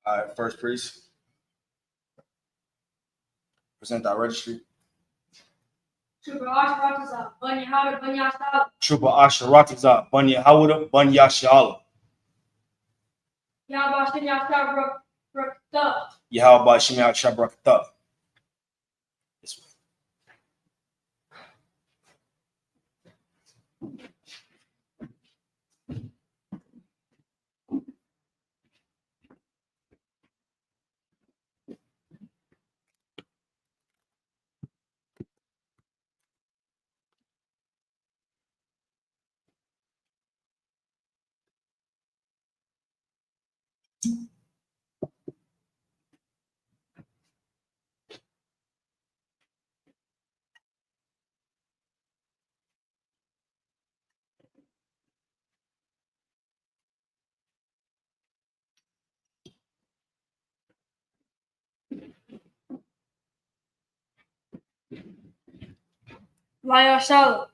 All right, first priest. Present our registry. Trooper Asharataza, Banya Howard, Banya Shala. Trooper Asharataza, Banya Howard, Banya Shala. Yabashin Yasha Brakta. Yahweh Shemya Shabrakta. This way. Laya Shala.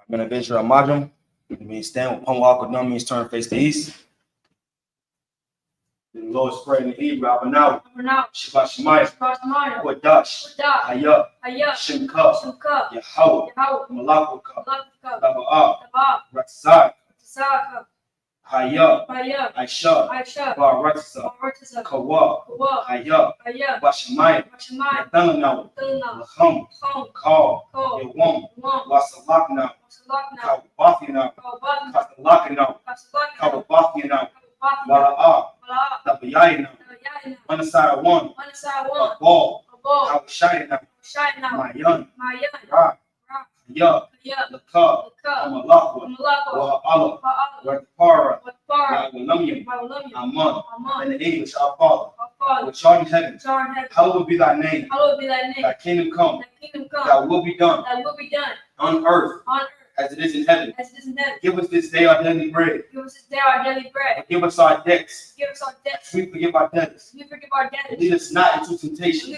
I'm going to venture a madam. It means stand with palm walk with means turn face to east. The Lord spread in the Hebrew, Abanaw, Shabbat Shemaya, Kodash, Hayah, Shemka, Yahweh, Malakuka, Taba'ah, Ratzak, Hayah, Aisha, Baratza, Kawa, Hayah, Bashemaya, Nathanaw, Laham, Kal, Yawam, Wasalakna, Kawabathina, Katalakina, Kawabathina, Bala'ah, Tabayayina, Manasai one, a ball, Hawashayina, Mayan, Ra, Ya, Laka, Amalakwa, Wa'ala, Wakpara, Yawalamyam, Aman, in the English, our Father, which art in heaven, hallowed be thy name, thy kingdom come, thy will be done on earth as it is in heaven. Give us this day our daily bread. Forgive us our debts. We forgive our debtors. Lead us not into temptation,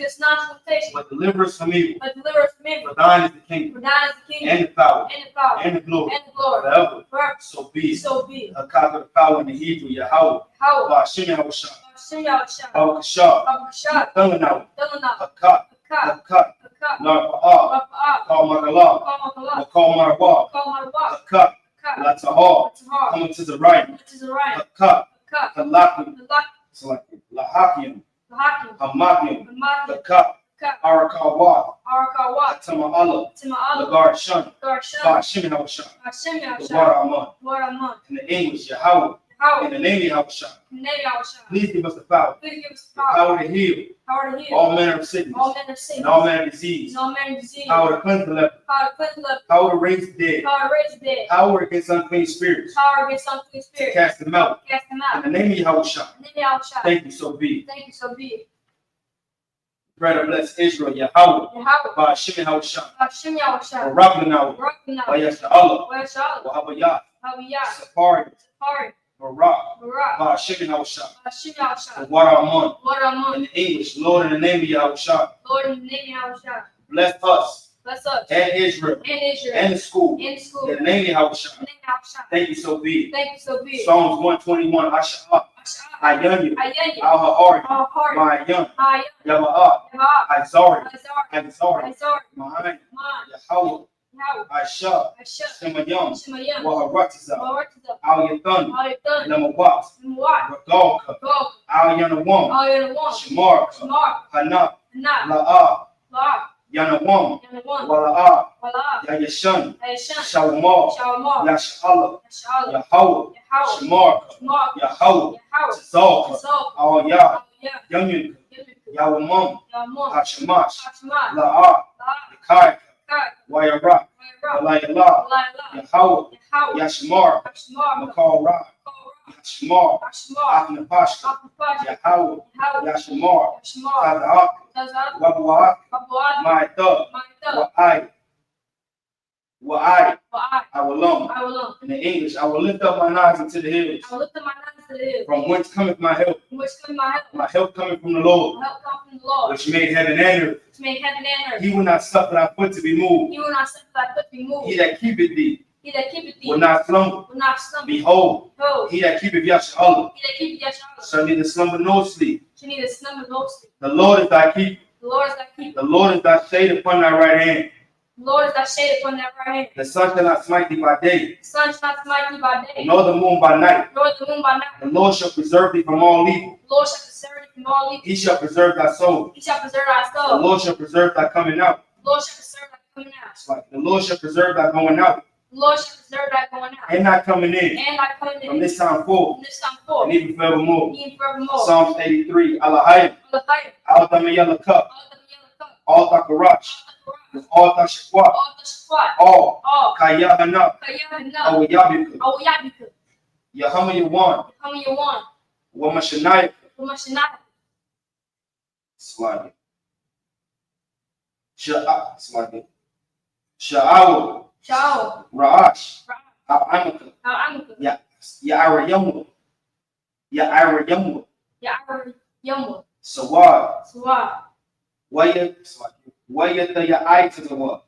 but deliver us from evil. For thine is the kingdom, and the power, and the glory, forever. So be. Hakaka the power in the Hebrew, Yahweh. Ba'ashem Yahushua. Ba'akashah. Nathanaw. Hakat. Narpa'ah. Kal Makalah. Kal Marwah. Hakat. Latahar. Coming to the right. Hakat. Halakim. Lahakim. Hamakim. Hakat. Arakawa. Tama'ala. Lagar Shun. Ba'ashem Yahushua. The water Aman. In the English, Yahweh. In the name of Yahushua. Please give us the power. The power to heal. All manner of sickness. And all manner of disease. Power to cleanse the leper. Power to raise the dead. Power against unclean spirits. To cast them out. In the name of Yahushua. Thank you, so be. Bread of blessed Israel, Yahweh. Ba'ashem Yahushua. Barakna. Wayasha Allah. Wahabayah. Safari. Barak. Ba'ashem Yahushua. The water Aman. In the English, Lord, in the name of Yahushua. Bless us. And Israel. And the school. In the name of Yahushua. Thank you, so be. Psalms 121. Asha'ah. Ayanyu. Al-Ha'ari. Ma'ayan. Yaba'ah. Azari. Ma'ayan. Yahweh. Aisha. Shemayam. Waharatiza. Al-Yathan. Lamawat. Ragalka. Al-Yanawam. Shamar. Hana. La'ah. Yanawam, Yanawam, Wala'a, Wala, Yayashan, Aishan, Shawamar, Shalomar, Yashala, Yashala, Yahawah, Yahweh, Shamarka, Shemar, Yahawah, Yahweh, Tzalka, Tzalka, Awayah, Awiyah, Yamin, Yemika, Yawamam, Yamon, Hashemash, Hashemah, La'a, La, Yakai, Kai, Wayara, Wayra, Walayala, Walayla, Yahawah, Yahweh, Yashmar, Hashemar, Makal Ra, Korah, Yashmar, Hashemar, Aknapashka, Akupaj, Yahawah, Yahweh, Yashmar, Yashemar, Tazak, Tazad, Wabuak, Babuad, Ma'atah, Maita, Wa'ai, Wa'ai, I will long. I will look. In the English, I will lift up my eyes into the hills. I will lift up my hands to the hills. From whence cometh my help? From which cometh my help? My help coming from the Lord, My help comes from the Lord, which made heaven and earth. which made heaven and earth. He will not suffer thy foot to be moved. He will not suffer thy foot to be moved. He that keepeth thee He that keepeth thee will not slumber. will not slumber. Behold, Behold, he that keepeth Yashalah he that keepeth Yashalah shall neither slumber nor sleep. shall neither slumber nor sleep. The Lord is thy keeper. The Lord is thy keeper. The Lord is thy shade upon thy right hand. The Lord is thy shade upon thy right hand. The sun shall not smite thee by day, The sun shall not smite thee by day, nor the moon by night. nor the moon by night. The Lord shall preserve thee from all evil. The Lord shall preserve thee from all evil. He shall preserve thy soul. He shall preserve thy The soul. Lord shall preserve thy coming out. The Lord shall preserve thy coming out. It's like the Lord shall preserve thy going out The Lord shall preserve thy going out. and thy coming in And thy coming in. from this time forth From this time forth. and even forevermore. Even forevermore. Psalms 83. Alahayim. Alahayim. Al-Damayalaka. All the yellow cup. Al-Takarash. All the Al-Tashakwa. all the squat. All. All. Kayahana. Kayahana. Awayabika. Awayabika. Yahama Yawan. Coming your one. Wamashanaya. Umashinai. Swati. Swati. Sha'awa. Shao. Ra'ash. Ra. Al-Amaka. Al-Amka. Ya'arayamu. Ya'arayamu. Ya'ar. Yomwa. Sawad. Suwa. Wayata Ya'ai to the what?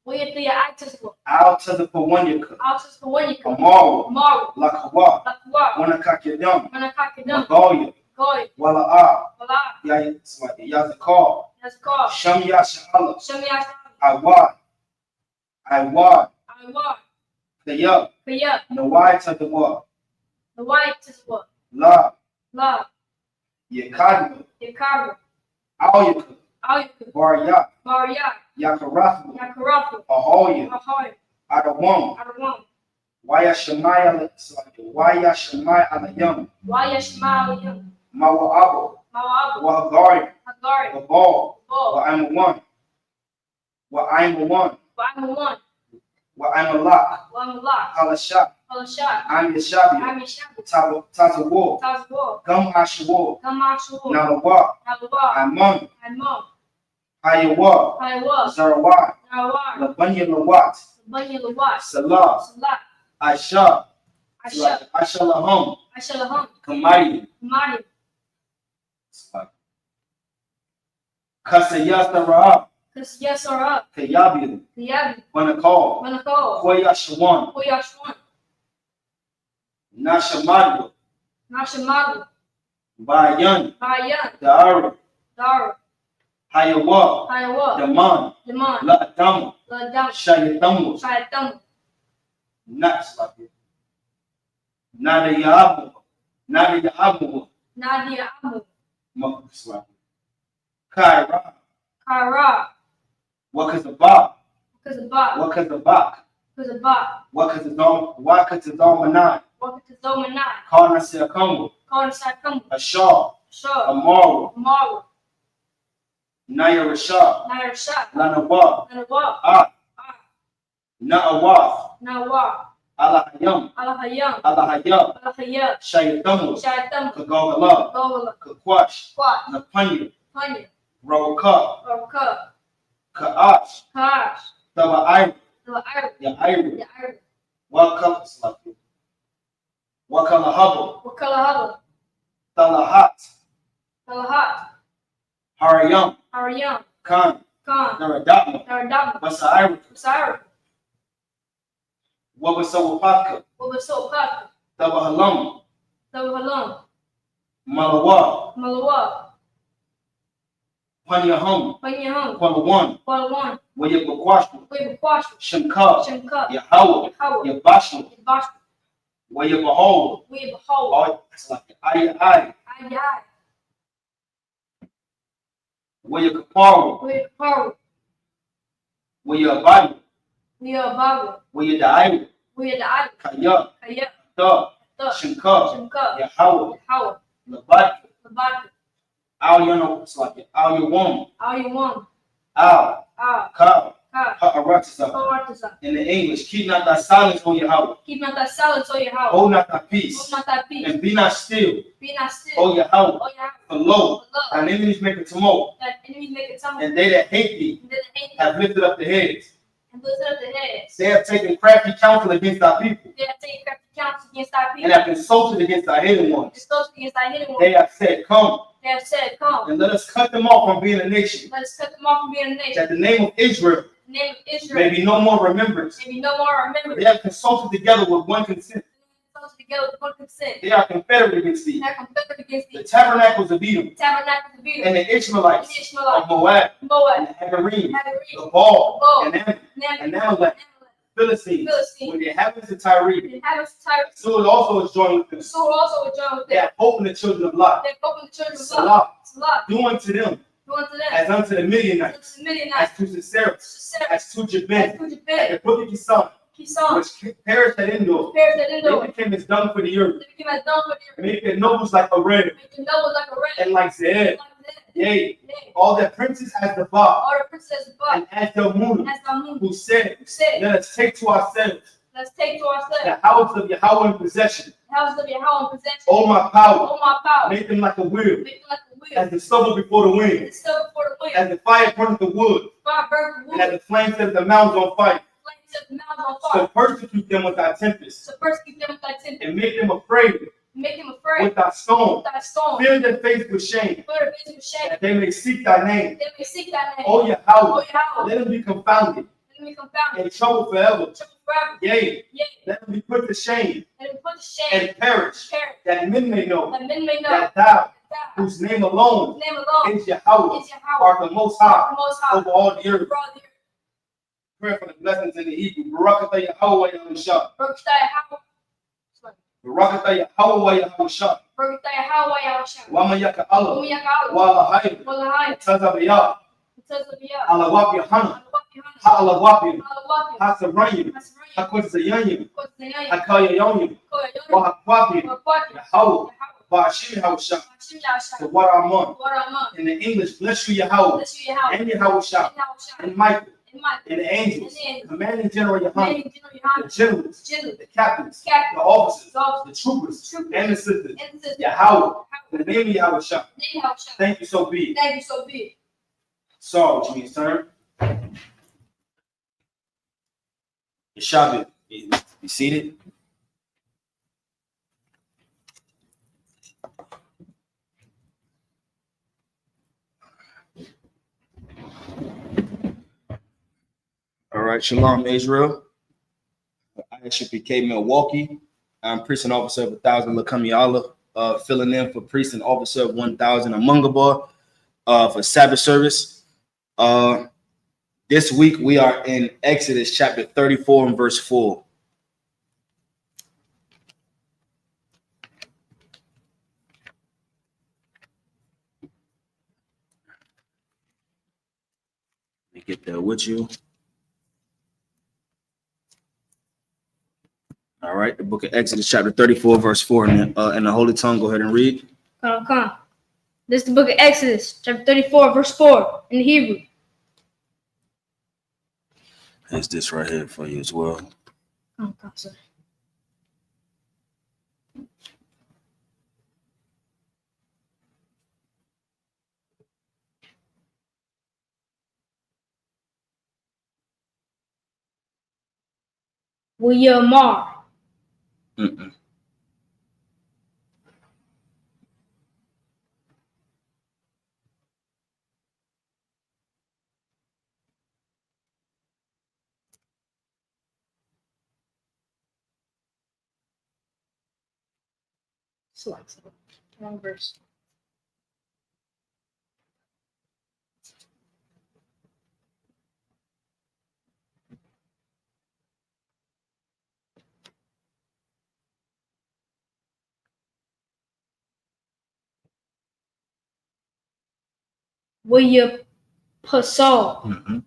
Wait till your actors will. Out to the Pawanyaka. Outers for when you come. Amaru. Tomorrow. Lakawa. Lakwa. Wanakakiyam. Manakakadam. Magoya. Goy. Wala'a. Wala. Yazakar. That's called. Shamya Shahala. Shemiah. Iwad. I want. Kaya. Kaya. Nawai to the what? The white is what? La. Love. Yakadma. Yakara. Auyaka. Ayuka. Barya. Maria. Yakarathma. Yakarafu. Ahoya. Ahoy. Adawam. Adawam. Wayashamaya Alayam. Wayashmalia. Mawa'abo. Mawabu. Wahagari. Hagari. Wabal. Bo. Wa'am one. Wa'am one. Wa'amu. Wa'am Allah. Wa'amullah. Halasha. Halashat. I'm Yashabi. Amishabu. Tazawar. Tazbo. Gum Ashawar. Gamashu. Nalawa. Nalwa. Amon. Amon. Hayawa. Kaiwa. Zarawat. Nawar. Labanya Lawat. Bunny Lawat. Salah. Salat. Aisha. Asha. Ashalaham. Ashalaham. Kamari. Mari. Kasayastara. Cause yes or up. Kayabi. Yabi. Wanakal. Manako. Koyashawan. Koyashwan. Nashamadu. Nashamalu. Bayan. Bayan. Dara. Dara. Hayawa. Kaiwa. Daman. Daman. La'adam. Ladam. Shayatamu. Shaitam. Naslabi. Nadayabu. Nadayabu. Nadia Amu. Makuswabi. Kaira. Kara. Wakazabak. Kazabak. Wakazabak. Kazabak. Wakazazalmanai. Wakatazomanai. Karnasiakambu. Kornsakamu. Ashar. Shaw. Amaru. Amaru. Naya Rashad. Nairashat. Lanawa. Nanawa. Ah. Na'awath. Nawa. Alahayam. Alahayam. Alahayab. Alahayab. Shayatamu. Shaitam. Kagogala. Gola. Kakwash. Quat. Napanya. Panya. Rawaka. Orka. Ka'ash. Kash. Taba'ayr. The Iron. Ya'ayr. The Iron. Wakalahabu. Wakalahaba. Talahat. Talahat. Harayam. Haryam. Khan. Khan. Naradama. Naradam. Basa'ayr. Sire. Wabasawapaka. Wabasopak. Tabahalam. Tawahalam. Malawa. Malawa. Panyaham. Panyaham. Kwalawan. Kwalawan. Wayabakwashu. Wabakwashu. Shamka. Shamka. Yahawa. Yahawa. Yabashu. Yabash. Wayabahawa. Wabahol. Oh, it's like Ayah. Ayai. Wayakaparu. Wabakaparu. Waya Bible. Waya Bible. Waya Da'ai. Waya Da'ai. Kaya. Kaya. Da. Da. Shinka. Shinka. Yahweh. Yahweh. Labat. Labat. Al Yano Slaki. Al Yawam. Al Yawam. Al. Al. Ka. Ka. Ha'aratasa. Ha'aratasa. In the English, keep not thy silence, O Yahweh. Keep not thy silence, O Yahweh. Hold not thy peace. Hold not thy peace. And be not still, Be not still, O Yahweh. O Yahweh. For lo, For lo, thine enemies make a tumult, that enemies make a tumult, and they that hate thee and they that hate thee have lifted up their heads. and lifted up their heads. They have taken crafty counsel against thy people, They have taken crafty counsel against thy people, and have consulted against thy hidden ones. consulted against thy hidden ones. They have said, Come, They have said, Come, and let us cut them off from being a nation, let us cut them off from being a nation. that the name of Israel The name of Israel may be no more remembrance. may be no more remembered. They have consulted together with one consent. They have consulted together with one consent. They are confederate against They thee. are confederate against The thee. tabernacles of Edom, Tabernacle of Edom, and the Ishmaelites and the of Ishmaelites, Moab, Moab, and the Hagarenes, Hagarenes, the Baal, Baal, and Ammon, and Amalek, Amalek, Philistines, Philistines, with the inhabitants of Tyre. the inhabitants of Tyre. So also is joined with them. So also with John with They them. have hope in the children of Lot. They have opened the children of Lot. Salah, Salah, do unto them do unto them as unto the Midianites, as the Midianites, as to Sisera, Sisera, as to as Jabin, to at Jabin, the brook of Kison, Kison, which perished at Endor. perished at Endor. They became as dung for the earth. They became as dung for the earth. Make their nobles like a ram, Make the nobles like a ram, and like Zeeb. like that. Yea, Yea, all their princes as the Ba, all the princes of and God, as Delmunah, as the moon, who said, who said, Let us take to ourselves let's take to ourselves the house of Yahweh in possession. the houses of Yahweh in possession. O my power, Oh my power, make them like a wheel, make them like a wheel, as the stubble before the and wind, the stubble before the wind, as the fire burneth the wood, fire burns the and as wood, the flame sets the mountains on fire. flames set the mountains on So fire. persecute them with thy tempest, So persecute them with thy tempest, and make them afraid make them afraid with thy storm. with thy storm, Fill their face with shame, fill their faces with shame, that they may seek thy name. they may seek thy name. O Oh Yahweh, Yahweh, let them be confounded let them be confounded, and troubled forever. troubled forever. Yea, Yea, let them be put to shame let them put to shame, and perish, perish, that men may know that men may know that thou, that thou, whose name alone whose name alone is Yahweh, is Yahweh, art the most high the most high, over all the earth. over all the earth. Prayer for the blessings in the Hebrew. Barakatah Yahweh Yahushua. Baruch thy Yahweh, Barakatah Yahweh Yahushua. Baruch thy Yahweh Yahushua. Wama Yaka Allah. Omi Yakala, Wala Hayy. Walahai, Tazabiyah. Tazabiyah, Alawap Yahana. Alawapihana, Ha'alawapim. Alawapim, Hasarayim. Hasrayim, Hakwazayayim. Kotzayayim, Hakayayayim. Koyayayim, Wahakwapim. Wakwapim, Yahweh. Yahweh, Ba'ashim Yahushua. Hashim Yahushua, So what I'm on. Waraman, In the English, bless you Yahweh. bless you Yahweh, And Yahushua. and Yahushua, And Michael. and Mike, And the angels. and the angels, Commanding General Yahana. commanding General The Yohanan, generals. general, The captains. captain, The officers. the officer, The troopers. troopers, And the sisters. and the sister, Yahweh. In the name of Yahushua. name Yahushua. Thank you, so be it. Thank you, so be it. Saul, which means turn. Shabbat. Be seated. All right, Shalom, Israel. ISUPK Milwaukee. I'm Priest and Officer of 1,000 Lakamiala, filling in for Priest and Officer of 1,000 Amungaba for Sabbath service. This week we are in Exodus chapter 34 and verse 4. Let me get there with you. All right, the book of Exodus chapter 34 verse 4 in the Holy Tongue. Go ahead and read. Come. This is the book of Exodus, chapter 34, verse 4, in Hebrew. There's this right here for you as well. Come, sir. Williamar. Wrong verse. William Pasal.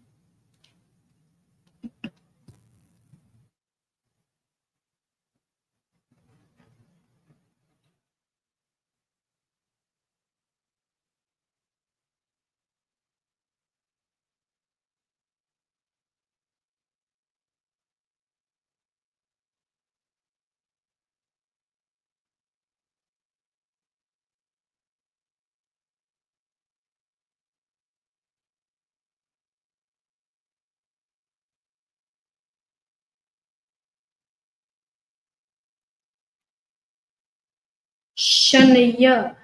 Shania.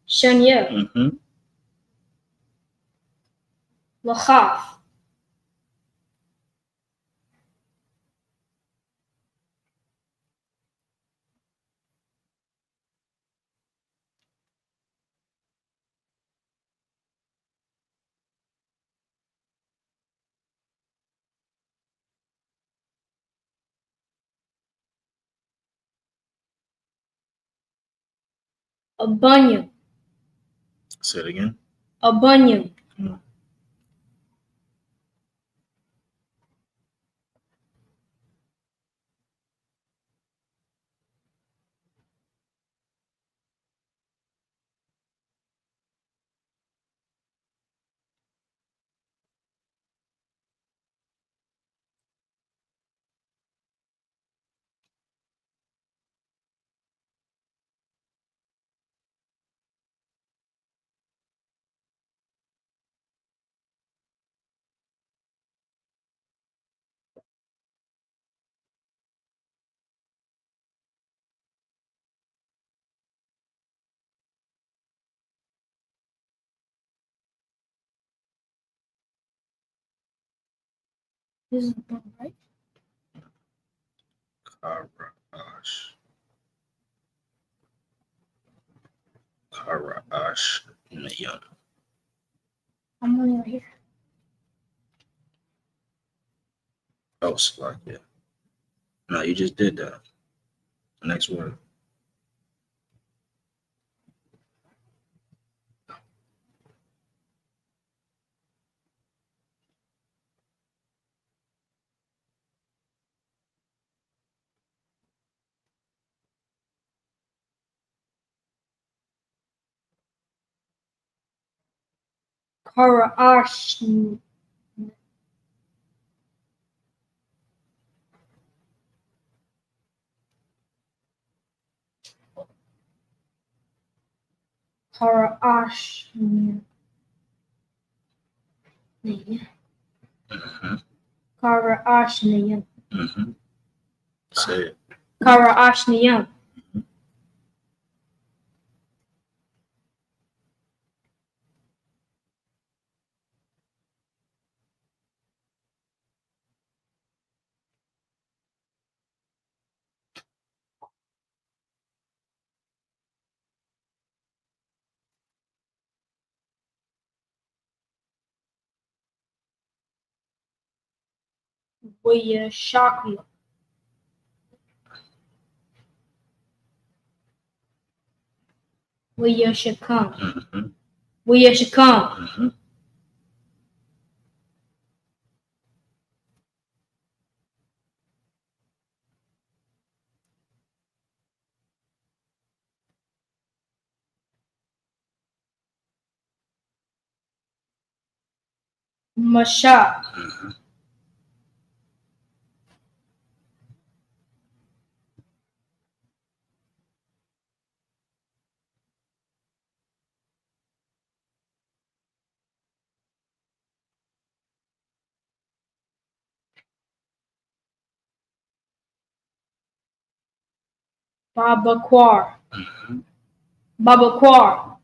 Shania. Mm-hmm. Lachaf. A bunion. Say it again. A bunion. Come on. This is the bun, right? Karash Nayan. I'm only right here. Oh, Slack, yeah. No, you just did that. Next word. Karash. Karash. Mm-hmm. Karaashniyan. Mm-hmm. Say it. Karaashniyan. Wiyashakma. Wiyashakam. Mm-hmm. Wiyashakam. Mm-hmm. Masha. Mm-hmm. Babaquar. Mm-hmm. Babaquar.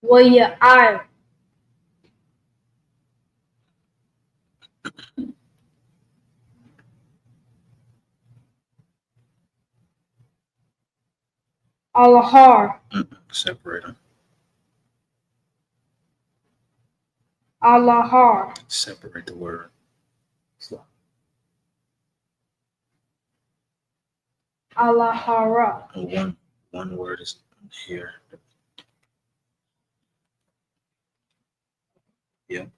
Waya I. Alahar. Separate them. Alahar. Separate the word. Alahara. One word is here. Yep.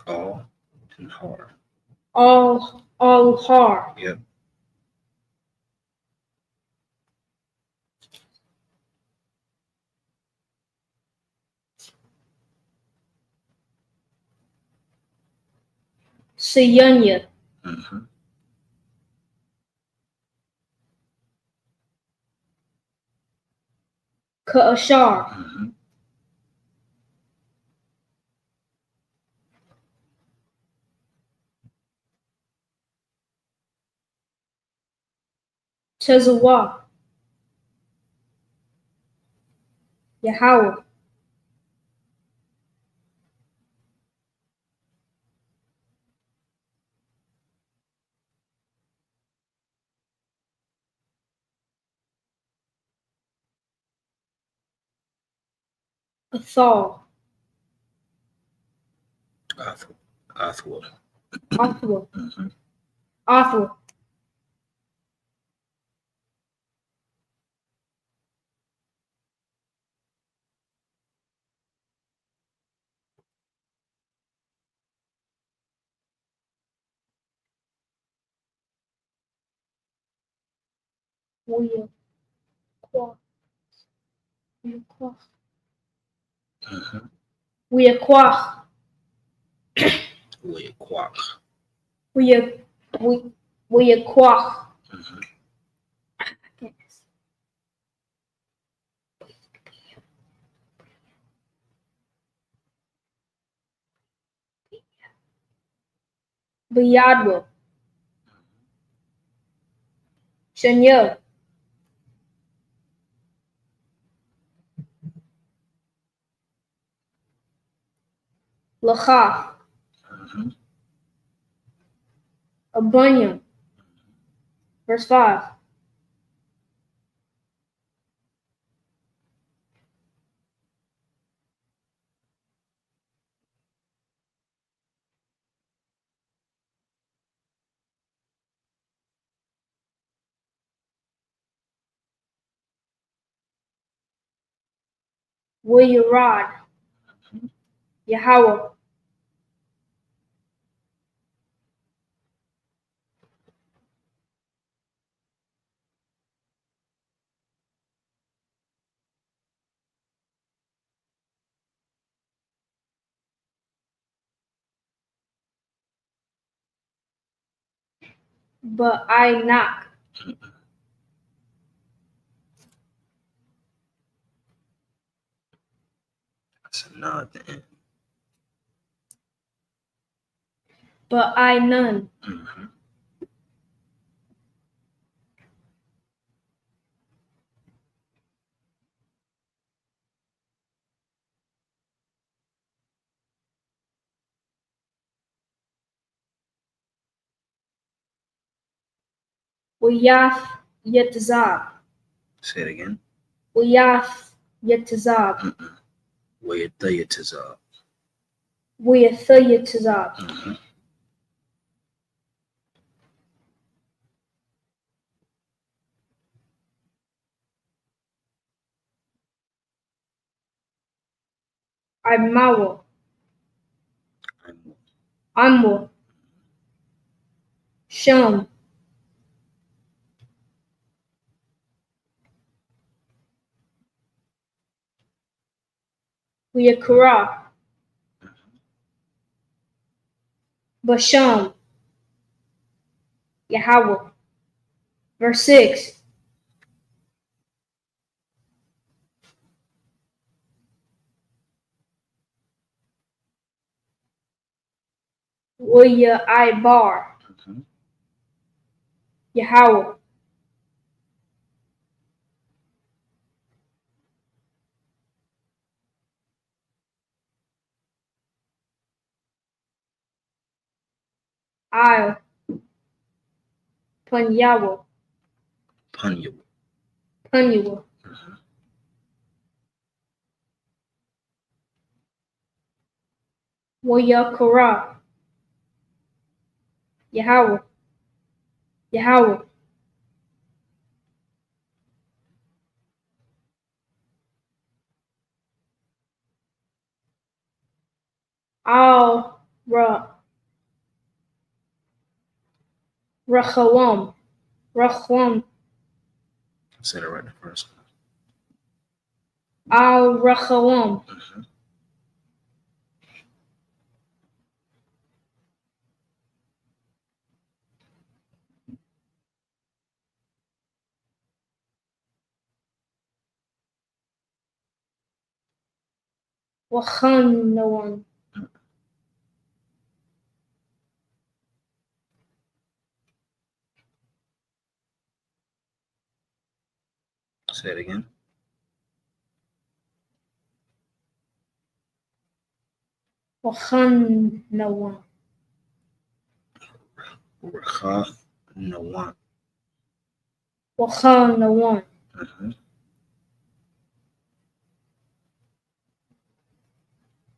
All and hard. Alhar. Yep. Siyanya. Mm-hmm. Ka'ashar. Mm-hmm. Tazawah. Yahweh. Athal. Athwa. Athwa. Mm-hmm. Athwa. Weaquah. Weaquah. Mm-hmm. Weaquah. Weaquah. Weaquah. Mm-hmm. Biyadwa. Shanya. Lacha. Mm-hmm. Abunyam. Verse 5. Wiyarad. Yahweh. Ba'ainak. That's a nod at the end. Ba'ainan. Mm-hmm. Wiyath Yetzab. Say it again. Wiyath Yetzab. Mm-mm. Wayatayatazab. Wiyathayatazab. Mm-hmm. Imawa. Amwa. Shum. Wiyakara. Basham. Yahweh. Verse 6. Wiya Ibar. Mm-hmm. Yahweh. I. Punyawa. Punyu. Punyawa. Mm-hmm. Wiyakara. Yahweh. Yahweh. Al Rachawam. Rachwam. Say it right the first one. Al Rachawam. Mm-hmm. وخان. Say it again. وخان. Rakha Nawan. وخان.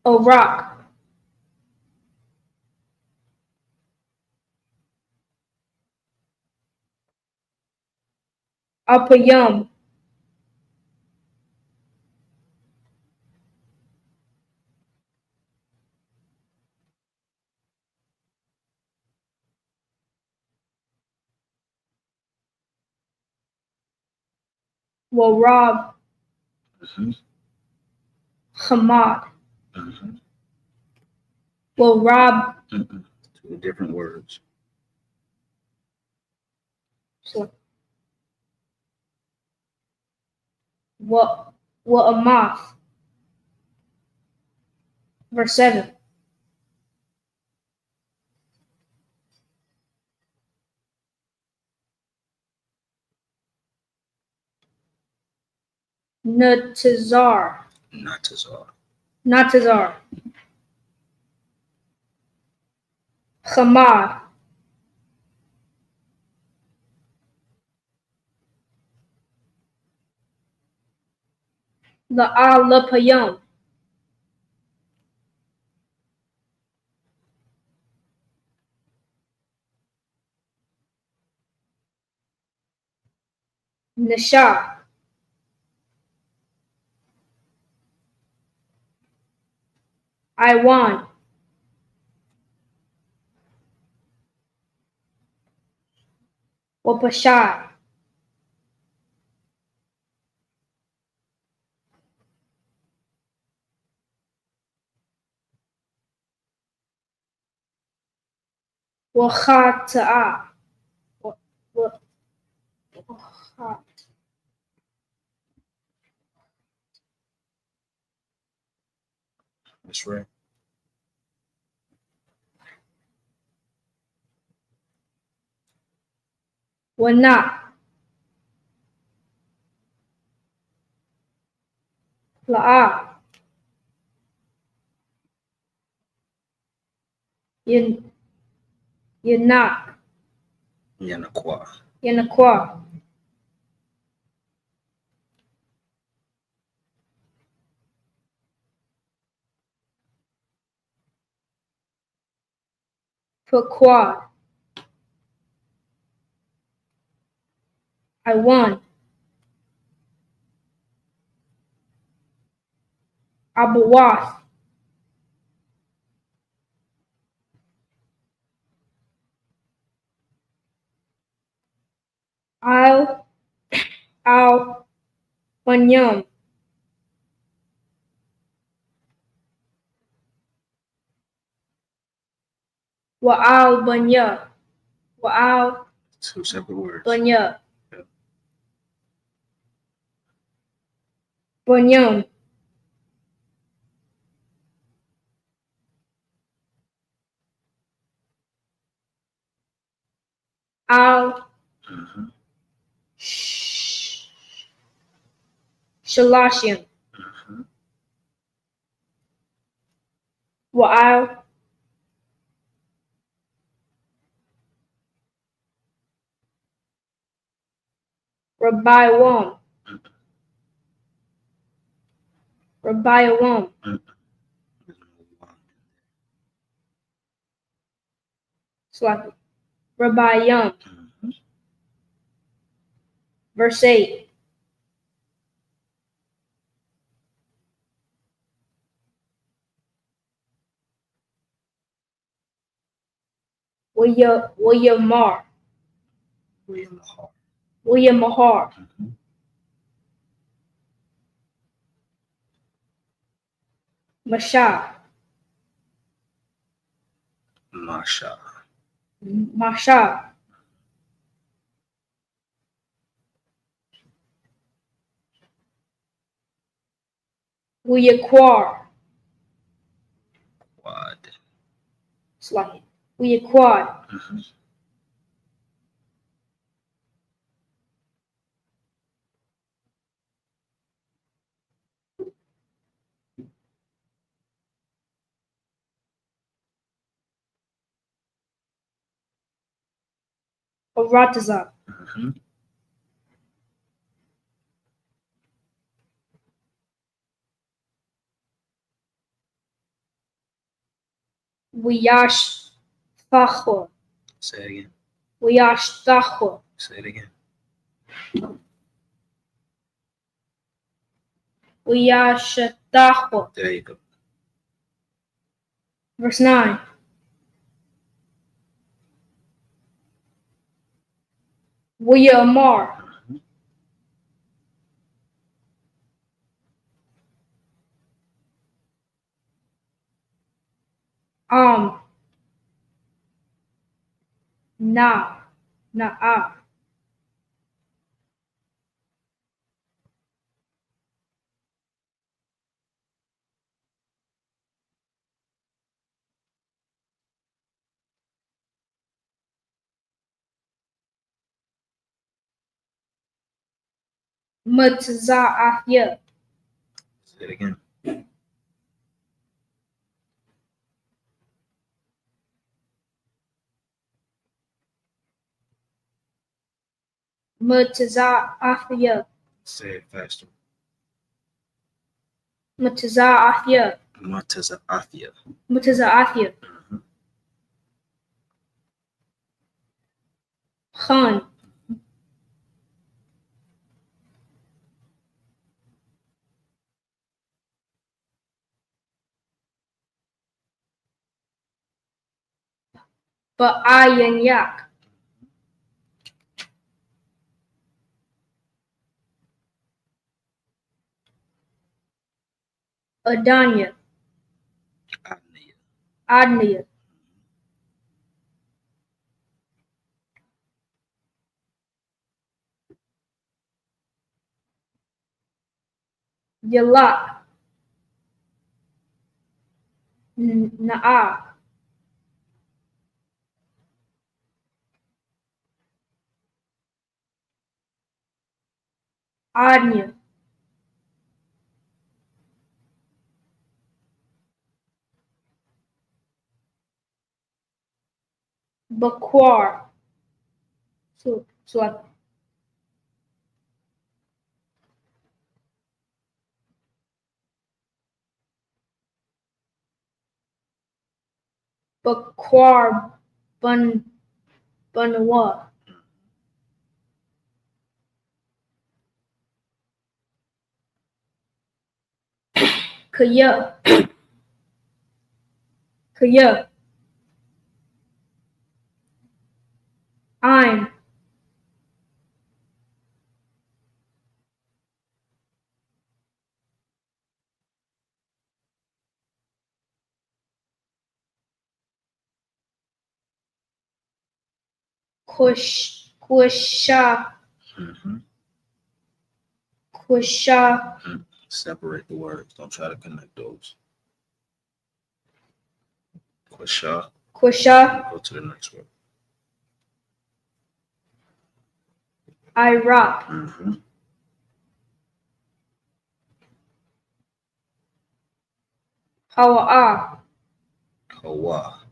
A rock. Apayam. Warab. Hamad. Warab. Two different words. What a moth. Verse 7. Natazar. Hamad. La'alapayam. Nisha. Iwan. Wapashai. Wachata'a. That's right. Wana. La'a. Yanak. Yanaqua. Fuqua. I won. Abawath. Al Banyam. Wa'al Banya. Wa'al Two separate words. Banya. Banyam. Al Shalashim. Wa'al Rabbiwam. Slack. Rabbiam. Verse 8. William Mahar. Masha. Wiyakwar. Quad. Slack. We a quad. Arataza. Wiyash Thachwa. Say it again. Wiyash Thachwa. Say it again. Wiyash Thachwa. There you go. Verse 9. Wiya Amar. Na'a. Mutaza'ahya. Say it again. Mutaza'ahya. Say it faster. Mutaza'ahya. Mataza'athia. Mutaza'ahya. Khan. Ba'ayan yak. Adanya. Adnia. Adnia. Yalak. Na'a. Adnya. Bakwar. So Bakwar Banwa. Kaya. I'm. Kusha. Separate the words. Don't try to connect those. Quasha. Go to the next word. Iraq. Hawa'a. Hawa.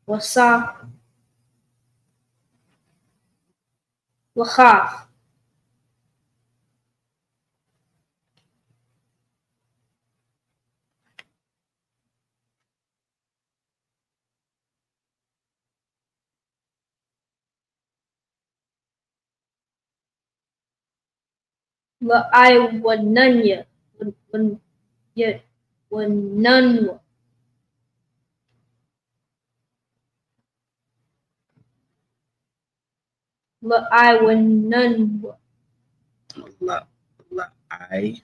Wasa. Wakhaf. La'ai Wananya. Wananwa. I وننوى I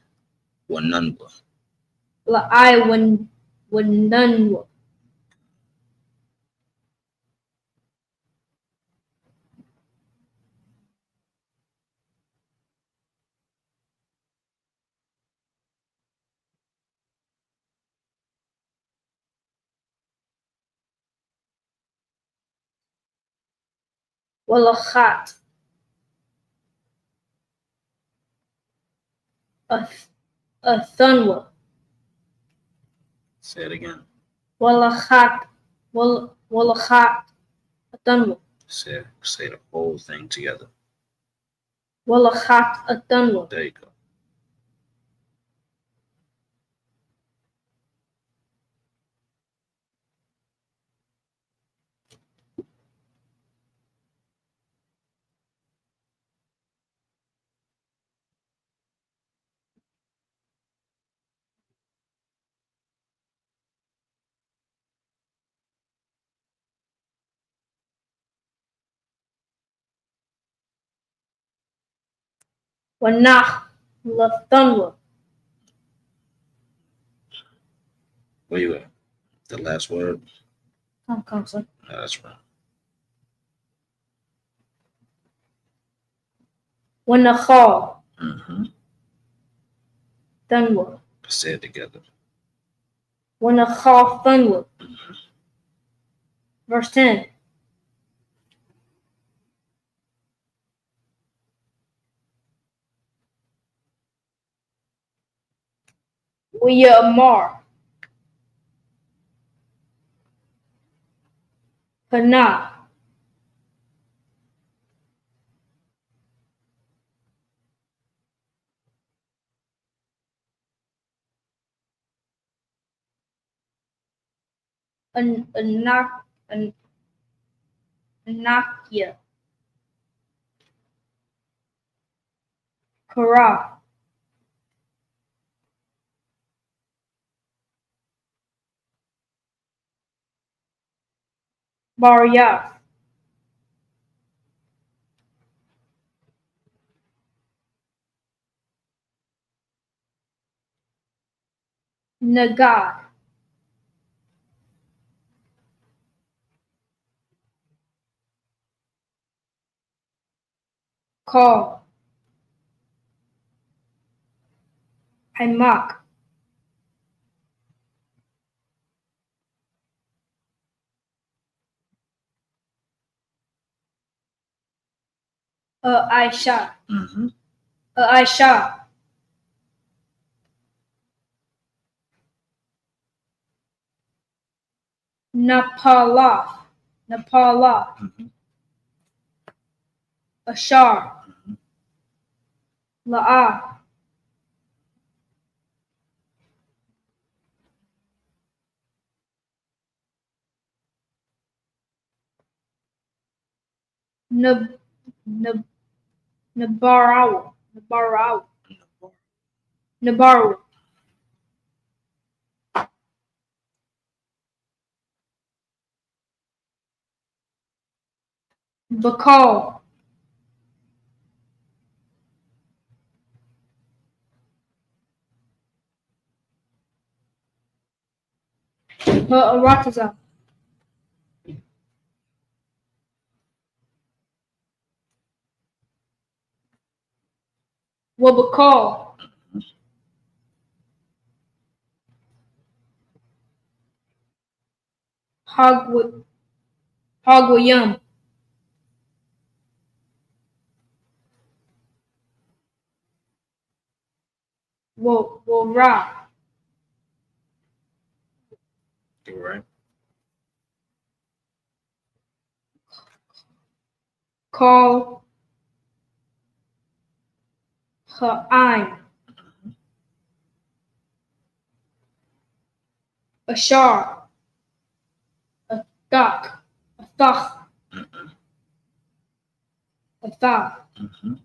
وننوى. I وننوى خات الثنوة Say it again. خات خات الثنوة Say the whole thing together. خات الثنوة. There you go. الثنوة. Where you at? The last word? Come, son. No, that's right. والنخاع Mm-hmm. ثنوة Say it together. والنخاع ثنوة. Mm-hmm. Verse 10. ويأمر هنا الناكية كرا بارياف نجار كار حماك عائشة Mm-hmm. عائشة نابالا Mm-hmm. أشار Mm-hmm. لا نب نب نبارو بكال راتزا وبكال حاج ويم ورا You're right. call خاين أشار الطاق الطخ Mm-hmm. الثاء Mm-hmm.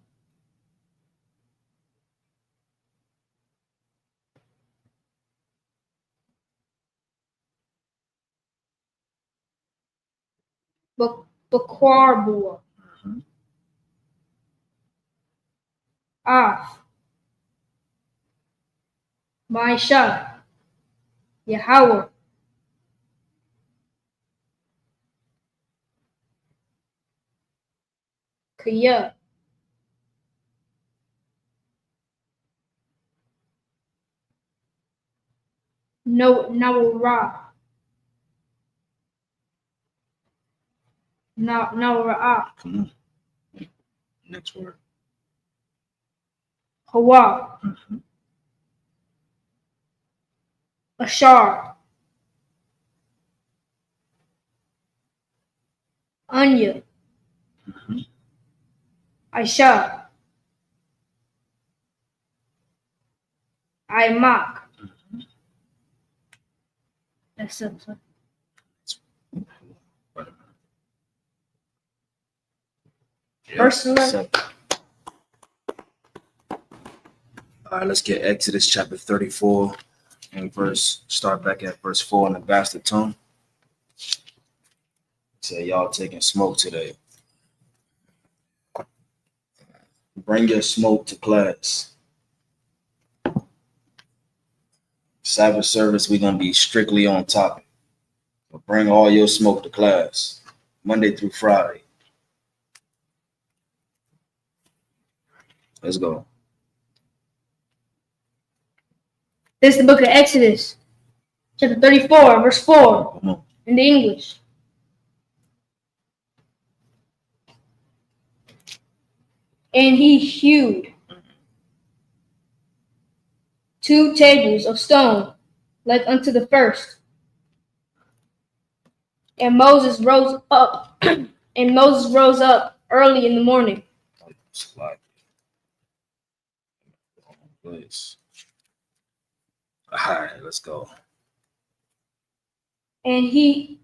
بكواربوا Mm-hmm. Af. Maisha. Yahweh. Kaya. Nawara. Nawara. Come on. Next word. Hawa. Mm-hmm. Ashar. Anya. Mm-hmm. Aisha. Imak. Mm-hmm. That's it. Verse 11. All right, let's get Exodus chapter 34 and start back at verse 4 in the bastard tongue. Say y'all taking smoke today. Bring your smoke to class. Sabbath service, we're gonna be strictly on topic. But bring all your smoke to class, Monday through Friday. Let's go. This is the book of Exodus, chapter 34, verse 4, Come on. in the English. And he hewed 2 tables of stone, like unto the first. And Moses rose up, early in the morning. Please. All right, let's go. And he,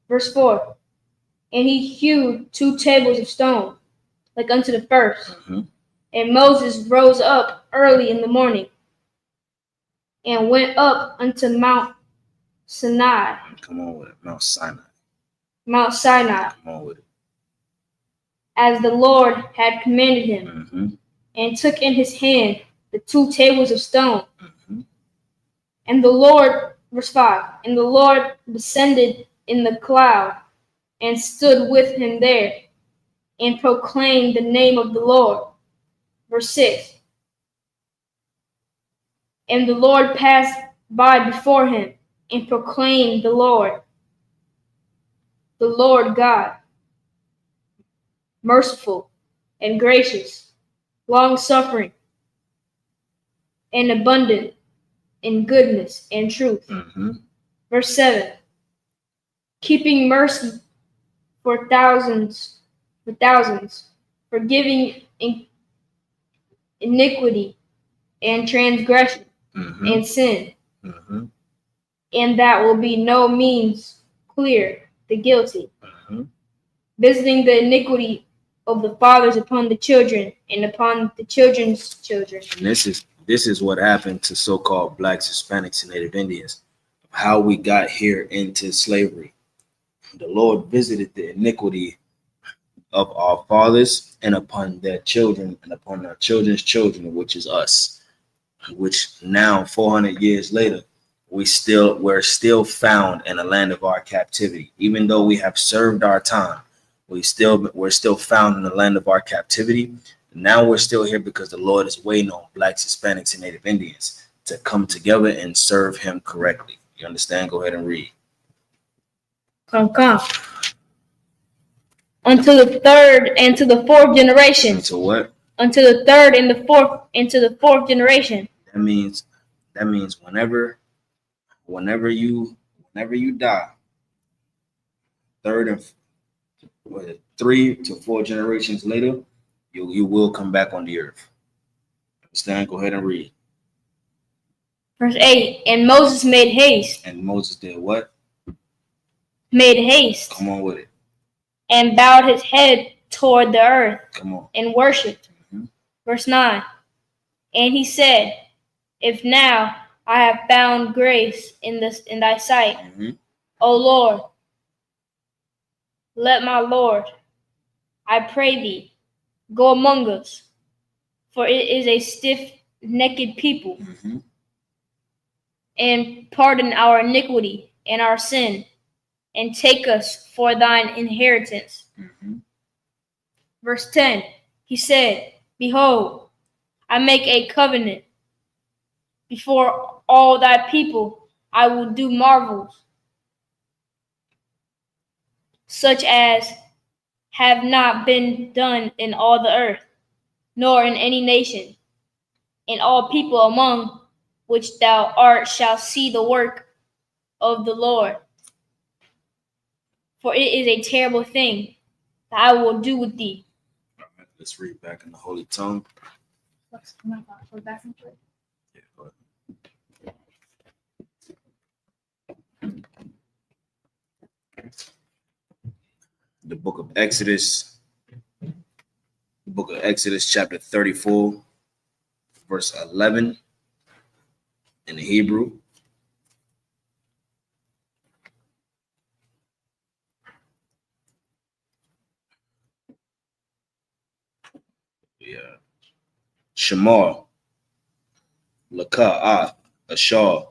verse 4, and he hewed 2 tables of stone, like unto the first. Mm-hmm. And Moses rose up early in the morning, and went up unto Mount Sinai. Come on with it. Mount Sinai. Mount Sinai, Come on with it. as the Lord had commanded him, Mm-hmm. and took in his hand the 2 tables of stone. Mm-hmm. And the Lord, verse 5, and the Lord descended in the cloud, and stood with him there, and proclaimed the name of the Lord. Verse 6, and the Lord passed by before him, and proclaimed the Lord God, merciful and gracious, long-suffering, and abundant in goodness and truth. Mm-hmm. Verse 7, keeping mercy for thousands, forgiving iniquity and transgression Mm-hmm. and sin, Mm-hmm. and that will be no means clear the guilty, Mm-hmm. visiting the iniquity of the fathers upon the children and upon the children's children. And this is what happened to so-called blacks, Hispanics, and Native Indians. How we got here into slavery. The Lord visited the iniquity of our fathers and upon their children and upon our children's children, which is us. Which now, 400 years later, we're still found in the land of our captivity. Even though we have served our time, we're still found in the land of our captivity. Now we're still here because the Lord is waiting on blacks, Hispanics, and Native Indians to come together and serve him correctly. You understand? Go ahead and read. Come. Unto the third and to the fourth generation. Into what? Unto the third and the fourth, into the fourth generation. That means whenever you die, 3 to 4 generations later, you will come back on the earth. Understand? Go ahead and read. Verse 8, and Moses made haste. And Moses did what? Made haste. Come on with it. And bowed his head toward the earth. Come on. And worshipped. Mm-hmm. Verse 9, and he said, if now I have found grace in thy sight, Mm-hmm. O Lord, let my Lord, I pray thee, go among us, for it is a stiff-necked people. Mm-hmm. And pardon our iniquity and our sin, and take us for thine inheritance. Mm-hmm. Verse 10, he said, Behold, I make a covenant before all thy people. I will do marvels, such as have not been done in all the earth, nor in any nation. And all people among which thou art shall see the work of the Lord. For it is a terrible thing that I will do with thee. All right, let's read back in the holy tongue. Yeah, go ahead. The book of Exodus, chapter 34, verse 11 in the Hebrew. Yeah. Shemar, Laka'ath, Ashar,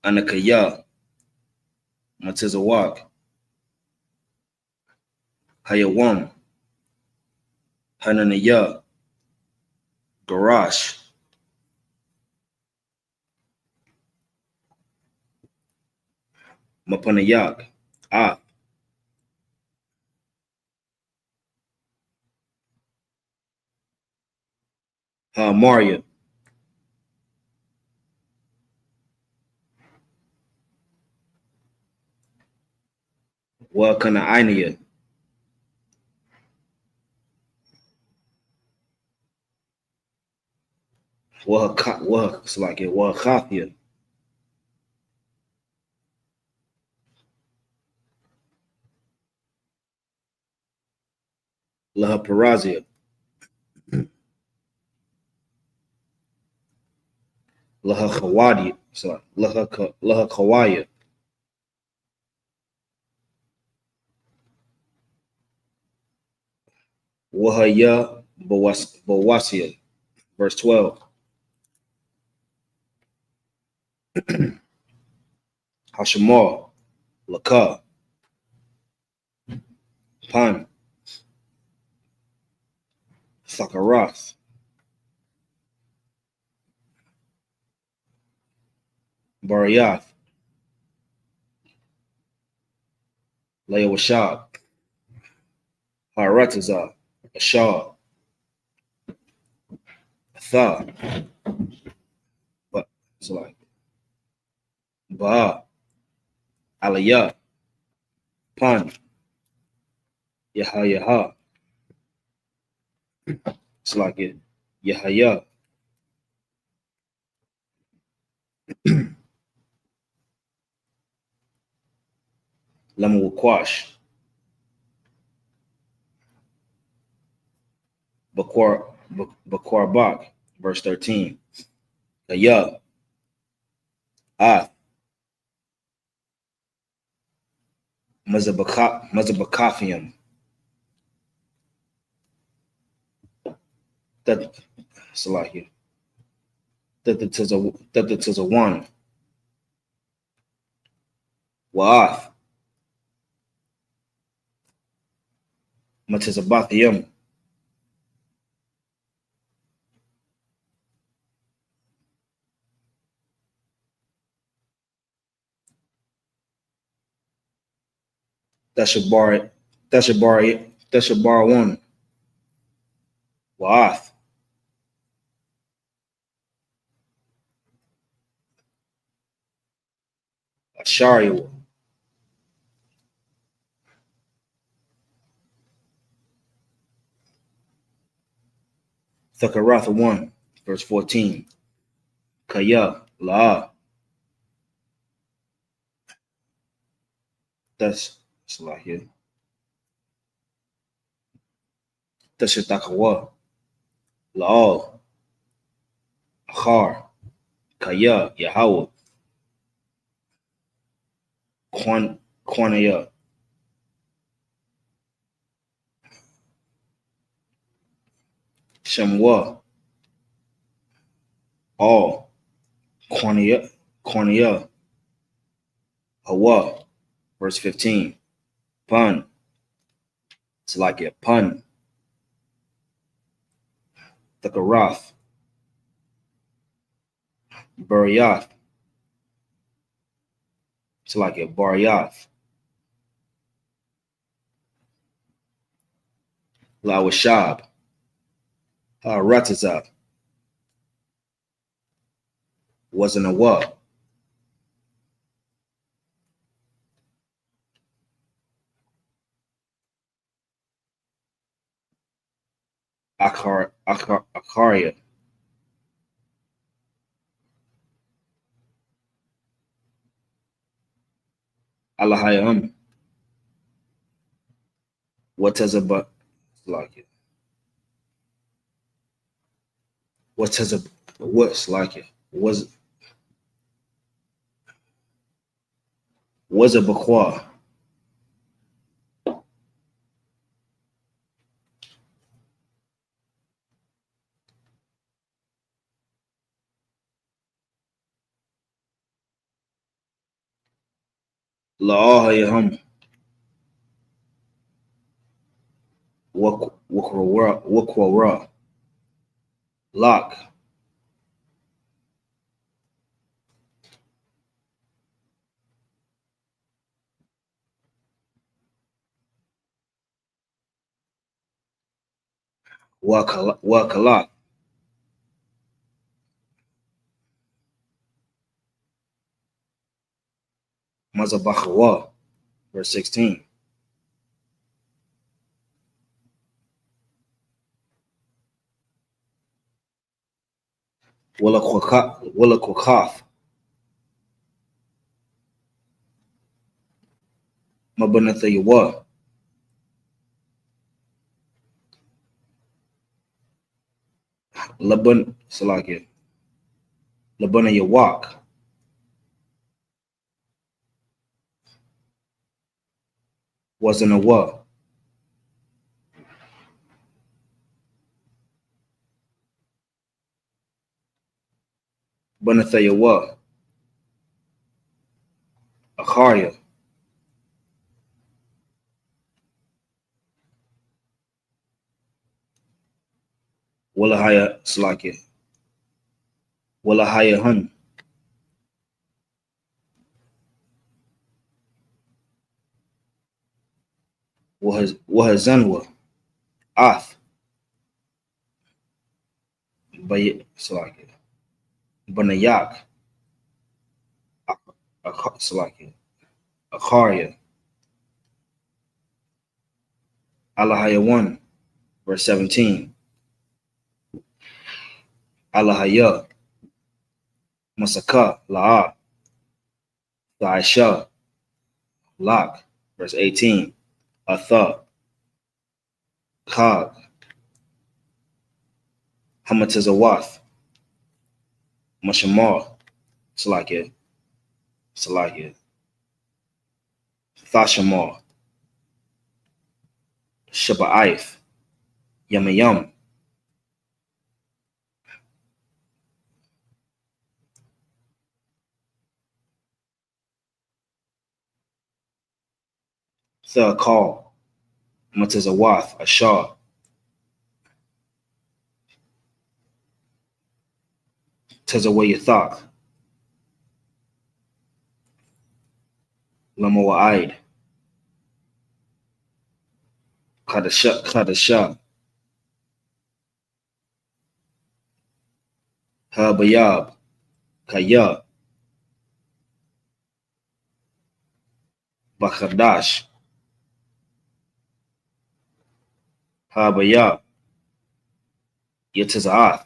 Anakaya, Matizawak, Hayawam, Hananiah, Garash, Mapanayak, Ah, Maria, Wakanaania, Wahakathia, Lahaparazia, Lahakawadi, Lahakawaya, Wahaya Bawasia, verse 12. Hashamar, Laka, Pan, Thakarath, Bariath, Leawashab, Haratazah, Ashar, Tha, but it's like Ba, Aliyah, Pan, Yaha, it's like it, Yahaya, Lamawakwash, Bakwar Bak, verse 13. Kaya, Ah, Mazabakathium, that Salahi, that the Tazawan, Waath, Matizabathium, Dashabar one, Waath, Ashariwa, Thakaratha 1, verse 14. Kaya, La, that's Salahi, Tashatakawa, La, Achar, Kaya, Yahweh, Kwanaya, Shemwa, all, Cornea, Hawa, verse 15, Pun, it's like a pun, Thakarath, Buriath, it's like a Bariath, Lawashab, Ratazab, wasn't a wa, Akaria, Alahayam, what is a but like it? What is a what's like it? Was a Bakwa, Laahayam, Wakwara, Lock, Wakalak, Mazabachawa, verse 16. Walla Mabanatha Yawa, Laban Salakia, Labana Yawak, wasn't a wa, Banatha Yawa, Akaria, Wallahaya Salakia, Wallahaya Hun, Wahazanwa, Ath, Bay Salakia, Banayak, Salakia, Akaria, Alahaya 1, verse 17, Alahaya, Masaka, La'a, Aisha, Lak, verse 18, Atha, Kag, Hamatazawath, Mashamar, Salakia, Thashamar, Shaba'if, Yamayam, Thakal, Matazawath, Ashar, Tazawayathak, Lamawa'id, Kadasha, Habayab, Kaya, Bakhadash, Habayab, Yatazath,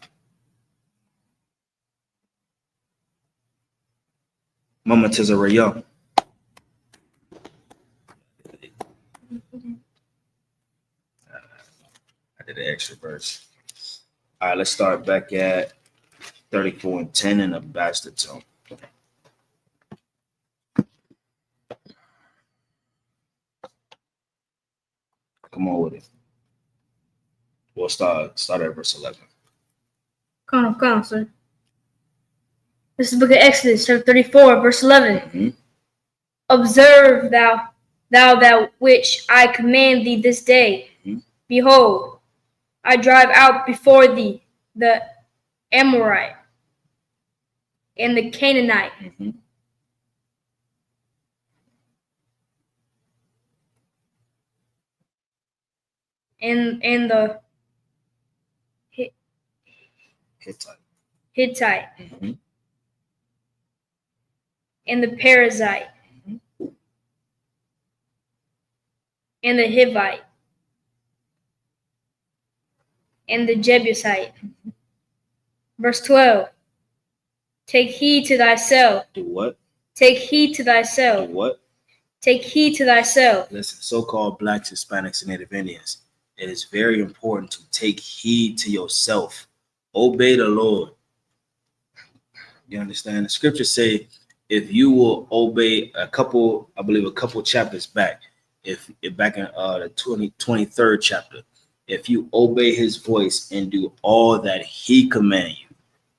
Mama Tazarayam. I did an extra verse. All right, let's start back at 34 and 10 in a bastard tone. Come on with it. We'll start at verse 11. Come on, sir. This is the book of Exodus, chapter 34, verse 11. Mm-hmm. Observe thou that which I command thee this day. Mm-hmm. Behold, I drive out before thee the Amorite and the Canaanite. Mm-hmm. And the Hittite. Mm-hmm. And the Perizzite. Mm-hmm. And the Hivite. And the Jebusite. Mm-hmm. Verse 12. Take heed to thyself. Do what? Take heed to thyself. Do what? Take heed to thyself. Listen, so-called Blacks, Hispanics, and Native Indians, it is very important to take heed to yourself. Obey the Lord. You understand? The scriptures say, if you will obey I believe a couple chapters back, if back in the 23rd chapter, if you obey his voice and do all that he command you,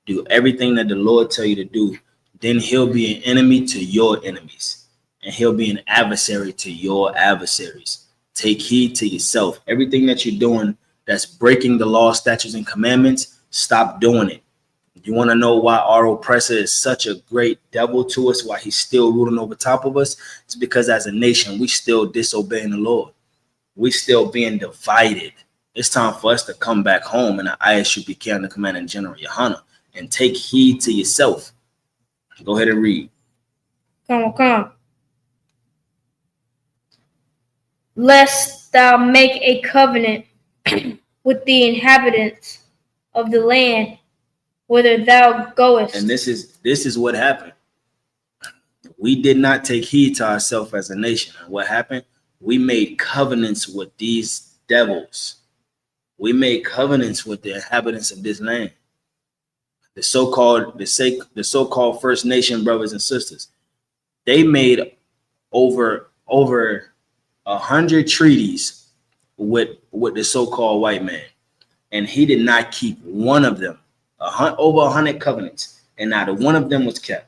do everything that the Lord tell you to do, then he'll be an enemy to your enemies, and he'll be an adversary to your adversaries. Take heed to yourself. Everything that you're doing that's breaking the law, statutes, and commandments, stop doing it. You want to know why our oppressor is such a great devil to us, why he's still ruling over top of us? It's because as a nation, we still disobeying the Lord. We still being divided. It's time for us to come back home in the ISUPK under Commanding General Yohana and take heed to yourself. Go ahead and read. Come on. Lest thou make a covenant with the inhabitants of the land whither thou goest. And this is what happened. We did not take heed to ourselves as a nation. And what happened? We made covenants with these devils. We made covenants with the inhabitants of this land. The so-called First Nation brothers and sisters. They made over 100 treaties with the so-called white man, and he did not keep one of them. Over 100 covenants, and not one of them was kept.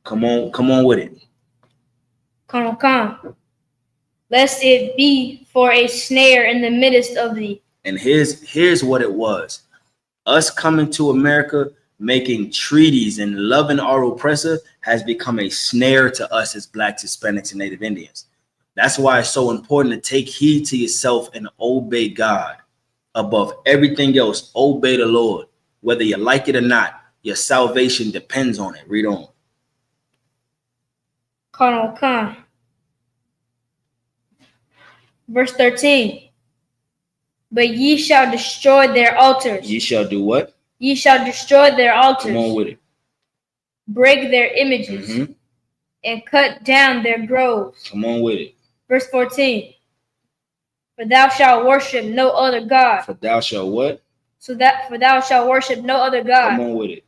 Come on with it. Come. Lest it be for a snare in the midst of thee. And here's what it was. Us coming to America, making treaties and loving our oppressor has become a snare to us as Blacks, Hispanics, and Native Indians. That's why it's so important to take heed to yourself and obey God. Above everything else, obey the Lord. Whether you like it or not, your salvation depends on it. Read on. Come. Verse 13. But ye shall destroy their altars. Ye shall do what? Ye shall destroy their altars. Come on with it. Break their images. Mm-hmm. And cut down their groves. Come on with it. Verse 14. For thou shalt worship no other God. For thou shalt what? For thou shalt worship no other God. Come on with it.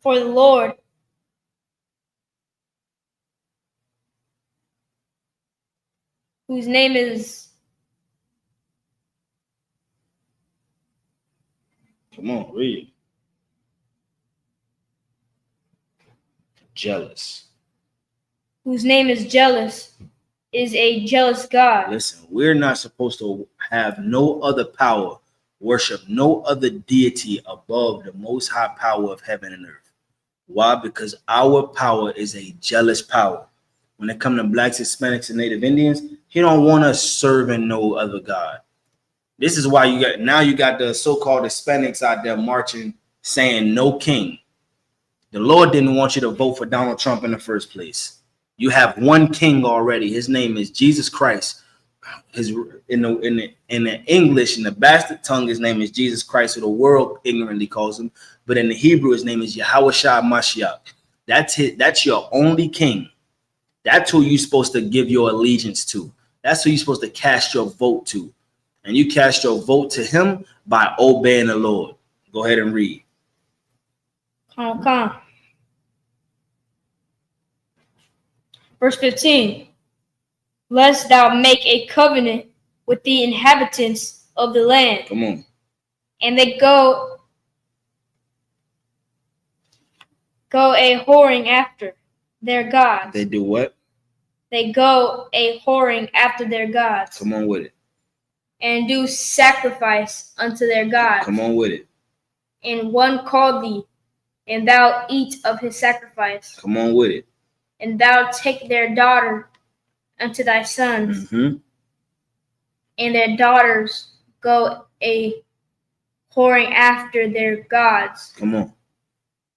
For the Lord, whose name is... Come on, read. Jealous. Whose name is jealous, is a jealous God. Listen, we're not supposed to have no other power, worship no other deity above the most high power of heaven and earth. Why? Because our power is a jealous power. When it comes to Blacks, Hispanics, and Native Indians, he don't want us serving no other God. This is why you got the so-called Hispanics out there marching saying no king. The Lord didn't want you to vote for Donald Trump in the first place. You have one king already. His name is Jesus Christ. In the English, in the bastard tongue, his name is Jesus Christ, who the world ignorantly calls him. But in the Hebrew, his name is Yahushua Mashiach. That's it. That's your only king. That's who you're supposed to give your allegiance to. That's who you're supposed to cast your vote to. And you cast your vote to him by obeying the Lord. Go ahead and read. Come. Verse 15. lest thou make a covenant with the inhabitants of the land. Come on. And they go a whoring after their gods. They do what? They go a whoring after their gods. Come on with it. And do sacrifice unto their gods. Come on with it. And one call thee, and thou eat of his sacrifice. Come on with it. And thou take their daughter unto thy sons, Mm-hmm. and their daughters go a whoring after their gods. Come on.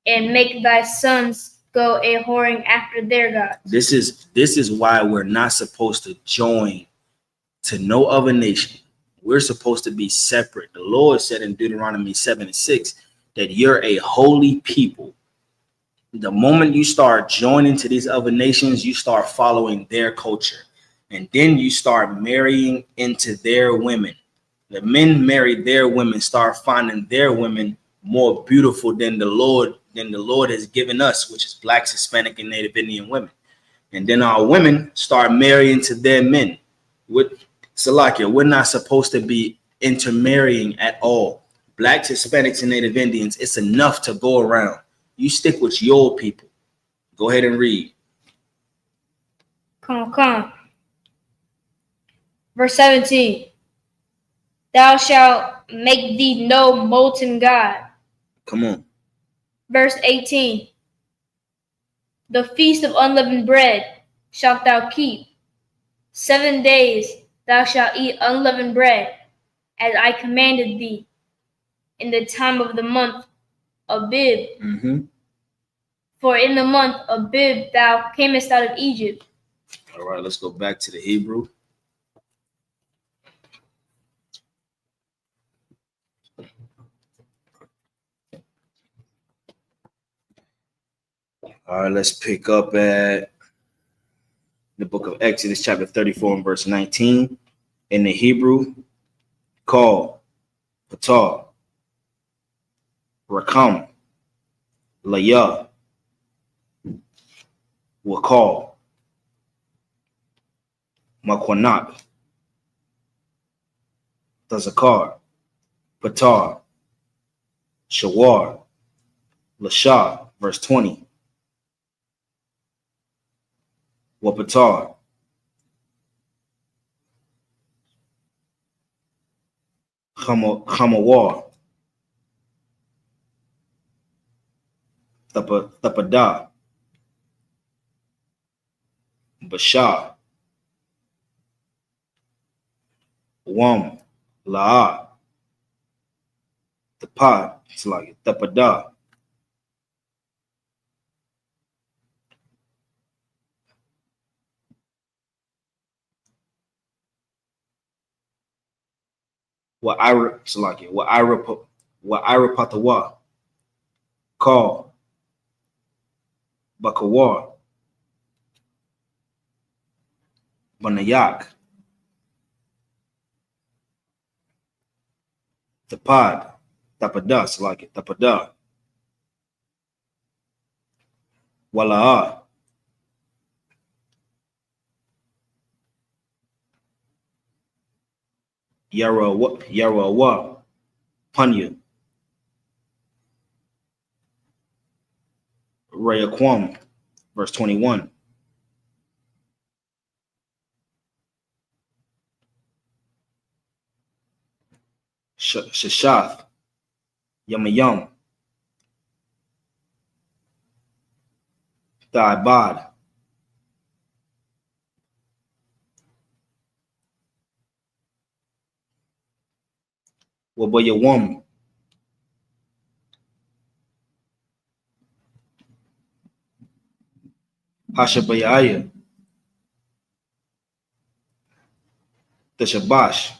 And make thy sons go a whoring after their gods. This is why we're not supposed to join to no other nation. We're supposed to be separate. The Lord said in Deuteronomy 7:6 that you're a holy people. The moment you start joining to these other nations, you start following their culture. And then you start marrying into their women. The men marry their women, start finding their women more beautiful than the Lord has given us, which is Blacks, Hispanic, and Native Indian women. And then our women start marrying to their men. Salakia, we're not supposed to be intermarrying at all. Blacks, Hispanics, and Native Indians, it's enough to go around. You stick with your people. Go ahead and read. Come. Verse 17. Thou shalt make thee no molten god. Come on. Verse 18. The feast of unleavened bread shalt thou keep. 7 days thou shalt eat unleavened bread, as I commanded thee, in the time of the month of Abib. Mm-hmm. For in the month of Abib thou camest out of Egypt. All right, let's go back to the Hebrew. All right, let's pick up at the book of Exodus, chapter 34 and verse 19. In the Hebrew, call, patar, rakam, layah, wakal, makwanak, tazakar, patar, shawar, lashah, verse 20. Wapatar, Hamawar, Tapada, Bashar, Wam, La'a, Tapad, it's like Tapada, Wa Ira, it's like Wa Ira Patawa, Call, Bakawar, Banayak, Tapad, Tapada, it's like Tapada, Wala'a, Yarawa, Panya, Rayaquam, verse 21. Shashath, Yamayam, Daibad, Wabayawam, Hashabayaya, Tashabash,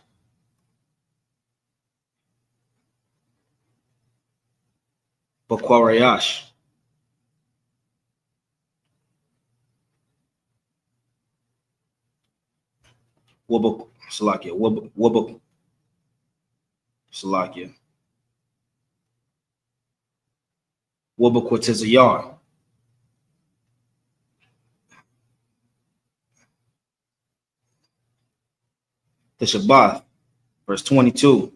Bakwarayash, Wabak, Salakia, Wabak, Salakia, Wabakwatizayar, The Sabbath, verse 22.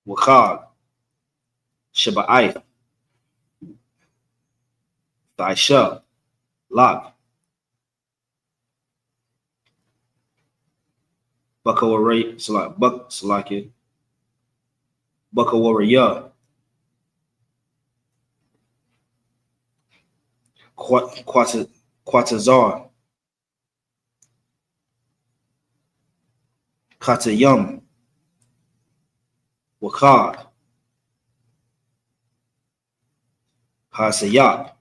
Wakag, Shaba'ith, Thaisha, Lak, Bakawaray, Salaki, Bakawaraya, Quatazar, Katayum, Wakad, Hasayat,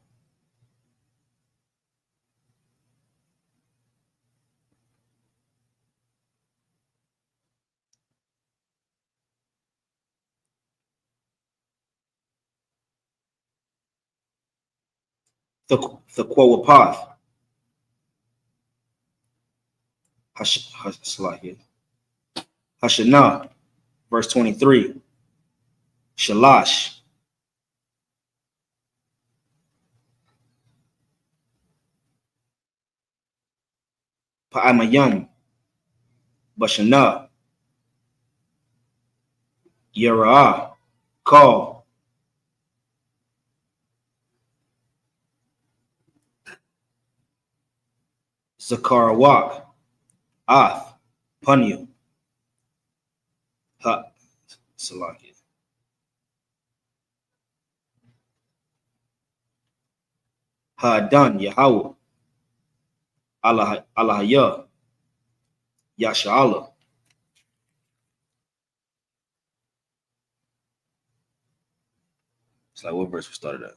the Quawapath, Hashanah, verse 23. Shalash, Pa'amayam, Bashana, Yera'ah, Call, Zakarawak, Ath, Punyu, Ha, Salaki, Ha'adan, Yahweh, Allahaya, Yasha'Allah. It's like what verse we started at?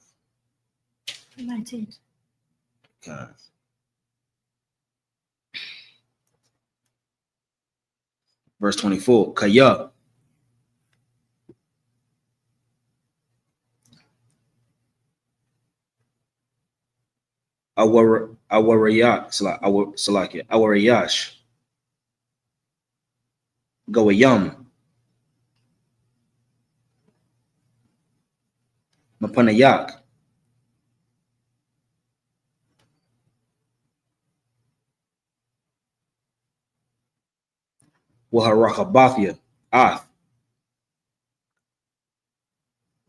19. Okay. Verse 24. Kaya. Awarayat. Salaki. Awarayash. Gawayam. Mapanayak. Waharakabathia. Ath.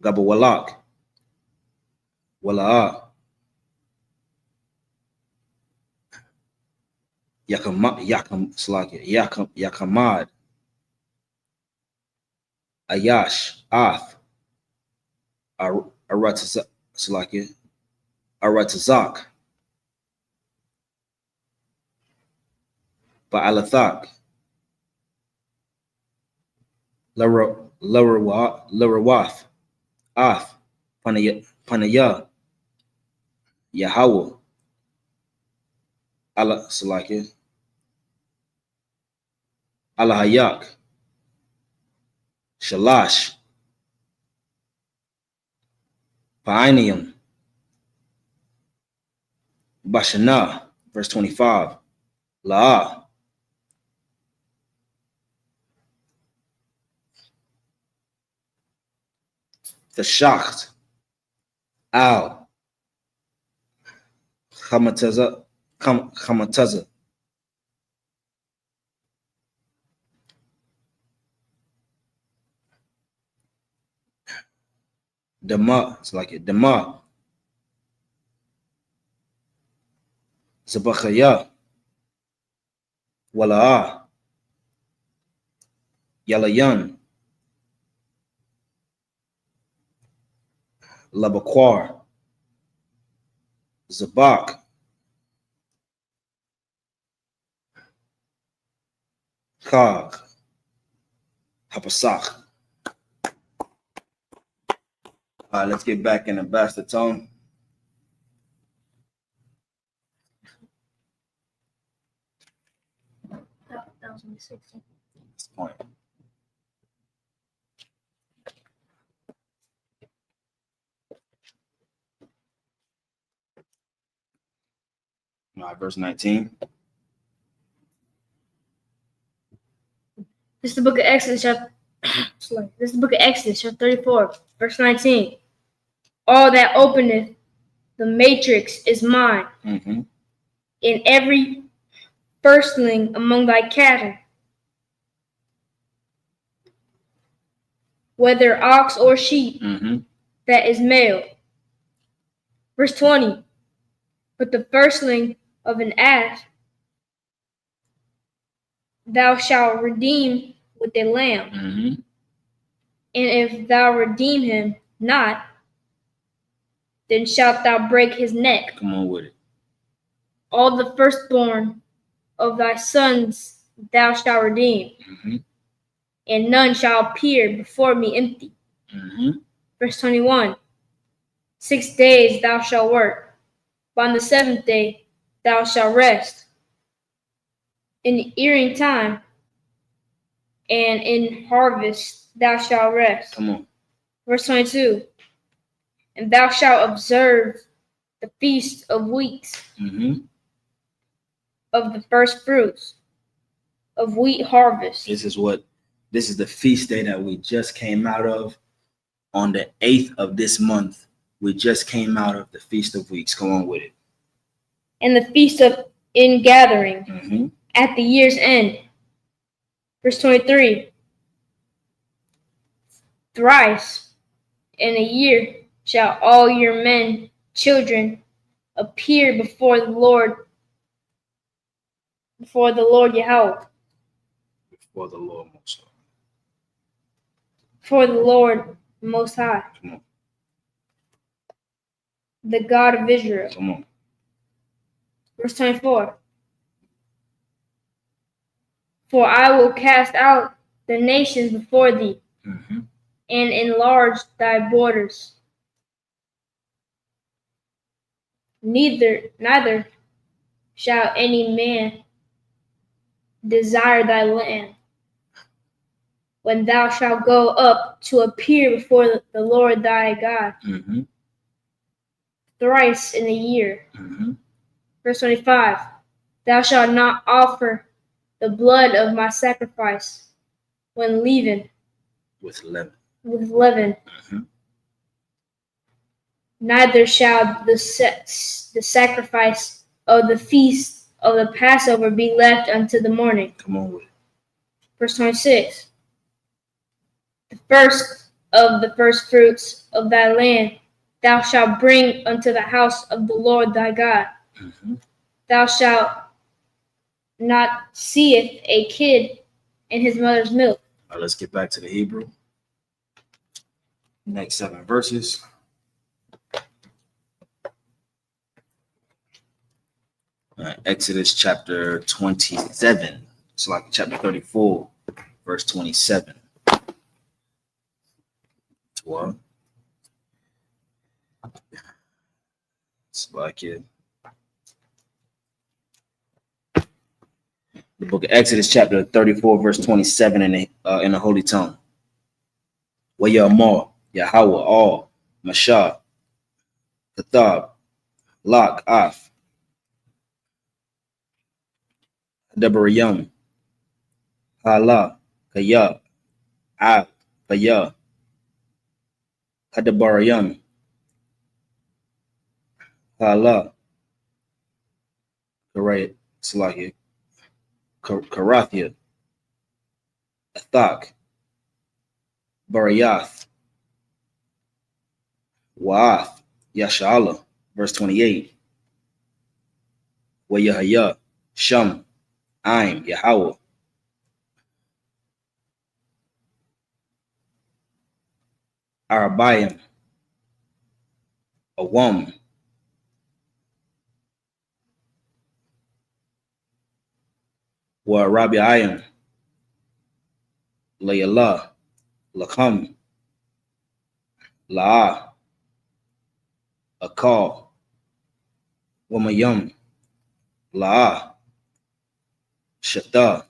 Gabawalak. Walaa. Yakamad. Ayash. Ath. Aratazak. Ba'alathak. Larawath. Ath. Panaya. Yahweh. Allah Salaki. Allahayak. Shalash. Pa'inium. Bashana. Verse 25. La'ah. The Shacht. Al. Hamataza. Dama. It's like it. Dama. Zabachaya. Wala'ah. Yalayan. Labaquar. Zabak. Kag. Hapasak. All right, let's get back in the bastard tone. That was only 16. That's the point. All right, verse 19. This is the book of Exodus, This is the book of Exodus, chapter 34, verse 19. All that openeth The matrix is mine, Mm-hmm. and every firstling among thy cattle, whether ox or sheep, Mm-hmm. that is male. Verse 20. But the firstling of an ass thou shalt redeem with a lamb. Mm-hmm. And if thou redeem him not, then shalt thou break his neck. Come on with it. All the firstborn of thy sons thou shalt redeem, Mm-hmm. and none shall appear before me empty. Mm-hmm. Verse 21. 6 days thou shalt work, but on the seventh day thou shalt rest. In the earing time and in harvest thou shalt rest. Come on. Verse 22. And thou shalt observe the feast of weeks, Mm-hmm. of the first fruits, of wheat harvest. This is the feast day that we just came out of. On the 8th of this month, we just came out of the Feast of Weeks. Come on with it. And the feast of ingathering Mm-hmm. at the year's end. Verse 23. Thrice in a year shall all your men, children, appear before the Lord Yahweh, Before the Lord Most High. for the Lord Most High, Come on. the God of Israel. Come on. Verse 24. For I will cast out the nations before thee, Mm-hmm. and enlarge thy borders. Neither shall any man desire thy land, when thou shalt go up to appear before the Lord thy God Mm-hmm. thrice in a year. Mm-hmm. Verse 25. Thou shalt not offer the blood of my sacrifice when leavened With leaven. with leaven. Mm-hmm. Neither shall the sacrifice of the feast of the Passover be left until the morning. Come on with it. Verse 26. The first of the first fruits of thy land thou shalt bring unto the house of the Lord thy God. Mm-hmm. Thou shalt not seeth a kid in his mother's milk. All right, let's get back to the Hebrew. Next 7 verses. Exodus chapter 27. It's like chapter 34, verse 27. 12. It's like it. The book of Exodus chapter 34, verse 27 in the holy tongue. Wayamar, Yahweh, all, Mashah, Kathab, Lak, Af, Debarayam, Hala, Kaya, Ab, Kaya, Kadabarayam, Hala, Karay, Salakia, Karathia, Athak, Barayath, Waath, Yashala, verse 28. Wayahaya, Sham, Aim, Yahweh, Arabayim, Awam, Wa Rabiayim, Layala, Lakam, La'ah, Akal, Wamayam, La'ah, Shata,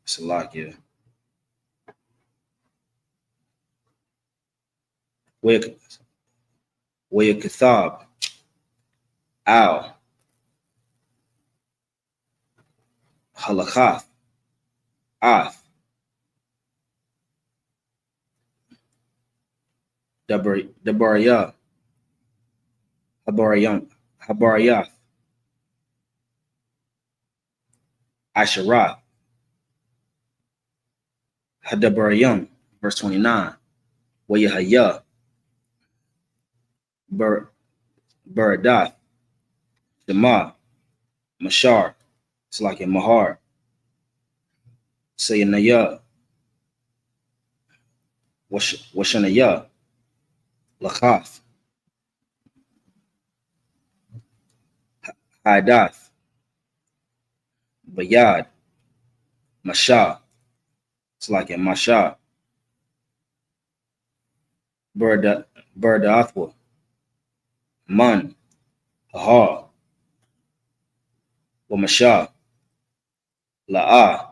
Salakia, Wayakathab, Al, Halakath, Ath, Debarayah, Habarayath, Asherah, Hadabarayam, verse 29, Wayahaya, Baradath, Shema, Mashar, it's like in Mahar, Sayanaya, Washanaya, Lachath, Hadath, Bayad, Mashah, it's like in Mashah, Burdaathwa, Man, Ahar, Wamashah, La'ah,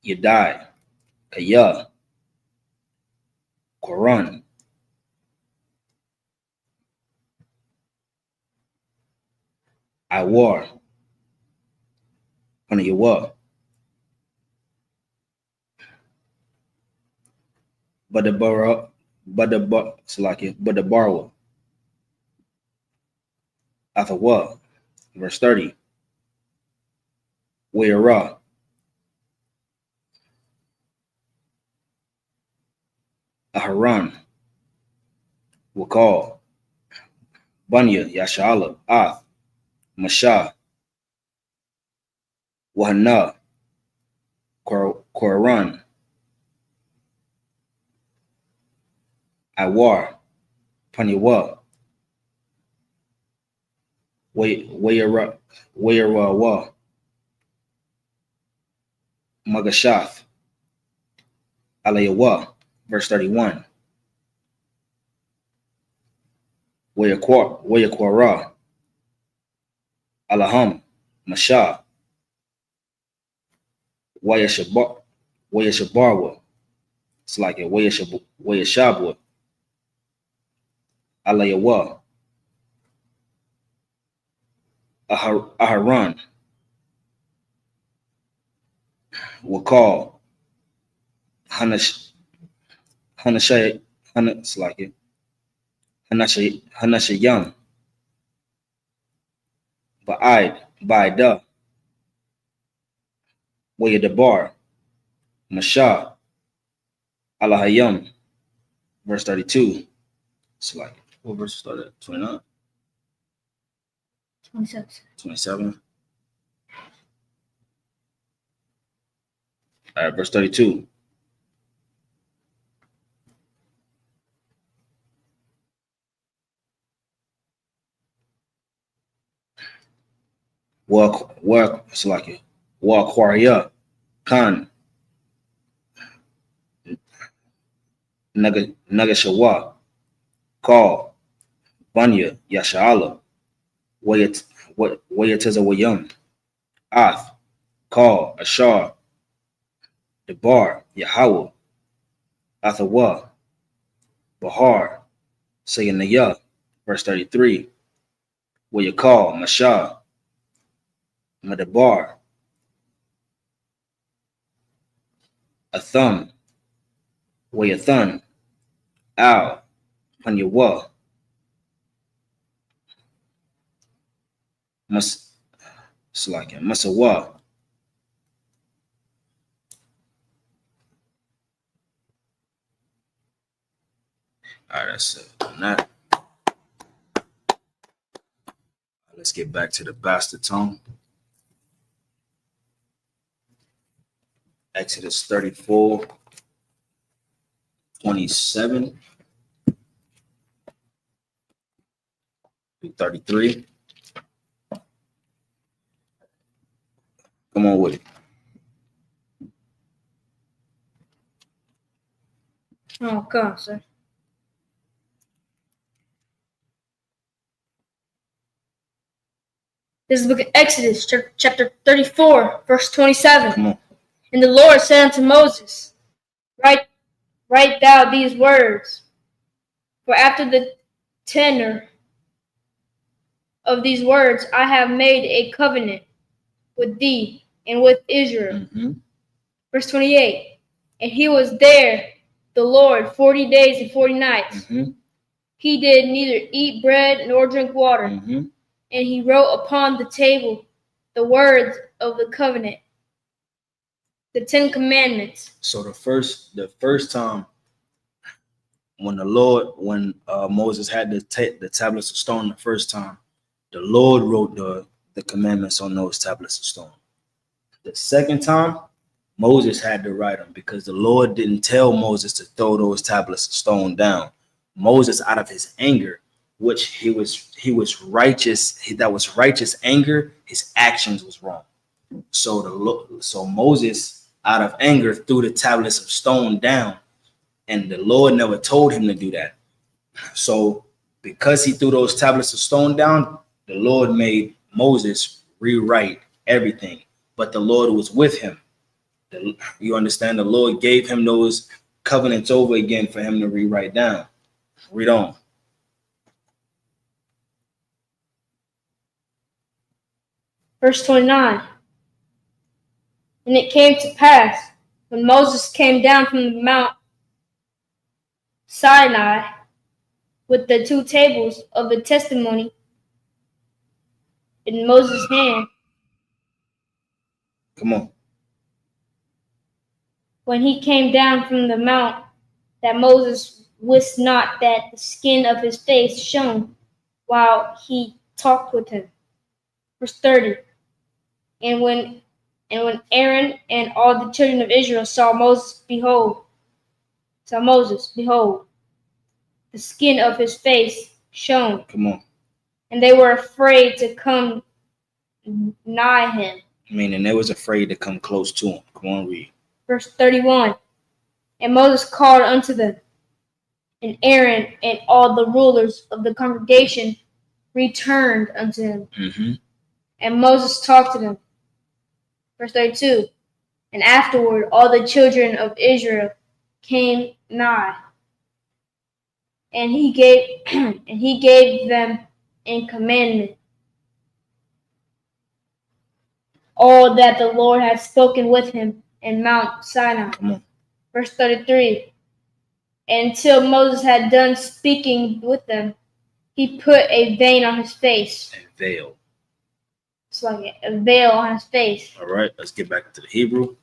Yadai, Kaya, Quran, Iwar, Hanayawa, Badabara, Badabarwa, Athawa, verse 30, Wayara, Aharon, Wakal, Bunya, Yashala, Ath, Mashah, Wahana, Quran, Iwar, Panyawa, Wayarawa, Magashath, Alayawa, verse 31, Wayakwara, Alaham, Mashah, Wayashabarwa, it's like a Wayashabwa, Alayawa, Aharon, Wakal, Hanashayam, it's like it, Hanashayam, Ba'ida, Wayadabar, Mashah, Alahayam, verse 32. It's like, what verse started at? 29? 27. 27. All right, verse 32. It's like it. Wakwaria, Khan, Nagashawa, Call, Bunya, Yashala, Wayatazawayam, Ath, Call, Ashar, Debar, Yahweh, Athawa, Bahar, Sayanaya, verse 33, Wayakal, Mashah, Madabar, Atham, Wayathan, Al, Panyawa, Masawa. All right, that's it. That. Let's get back to the bastard tongue. Exodus 34, 27 through 33. Come on with it. Oh, God, sir. This is the book of Exodus, chapter 34, verse 27. Come on. And the Lord said unto Moses, Write thou these words, for after the tenor of these words I have made a covenant with thee and with Israel. Mm-hmm. Verse 28. And he was there the Lord 40 days and 40 nights. Mm-hmm. He did neither eat bread nor drink water. Mm-hmm. And he wrote upon the table the words of the covenant, the 10 commandments. So the first time when Moses had the tablets of stone the first time, the Lord wrote the commandments on those tablets of stone. The second time, Moses had to write them because the Lord didn't tell Moses to throw those tablets of stone down. Moses, out of his anger, which he was righteous, that was righteous anger, his actions was wrong. So Moses, out of anger, threw the tablets of stone down, and the Lord never told him to do that. So because he threw those tablets of stone down, the Lord made Moses rewrite everything, but the Lord was with him. You understand? The Lord gave him those covenants over again for him to rewrite down. Read on. Verse 29. And it came to pass, when Moses came down from the Mount Sinai with the 2 tables of the testimony in Moses' hand, Come on. when he came down from the mount, that Moses wist not that the skin of his face shone while he talked with him. Verse 30. And when Aaron and all the children of Israel saw Moses, behold, the skin of his face shone. Come on. And they were afraid to come nigh him. Meaning they was afraid to come close to him. Come on, read. Verse 31. And Moses called unto them, and Aaron and all the rulers of the congregation returned unto him. Mm-hmm. And Moses talked to them. Verse 32. And afterward all the children of Israel came nigh, and he gave them in commandment all that the Lord had spoken with him in Mount Sinai. Verse 33. And until Moses had done speaking with them, he put a veil on his face. A veil. It's like a veil on his face. All right, let's get back to the Hebrew.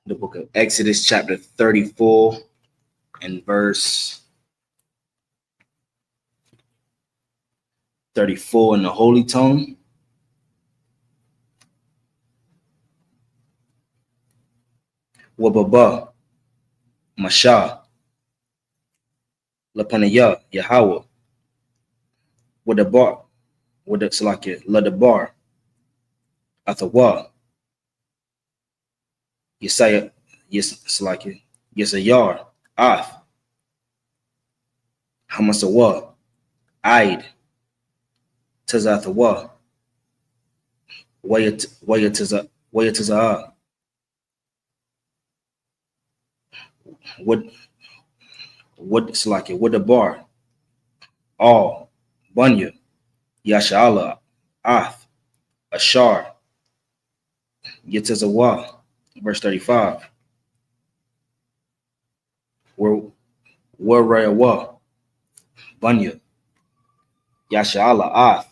The book of Exodus, chapter 34, and verse 34 in the Holy Tongue. Wababa, Masha, Lapanaya, Yahweh, Wadabar, Wadaslakia, Ladabar, Athawa, Yesaya, Yeslakia, Yesayar, Ath, Hamasawa, Aid, Tazathawa, Wayataza, Slakia, Wadabar, All, Bunya, Yashala, Ath, Ashar, Yetazawa, verse 35. Warayawa, Bunya, Yashala, Ath,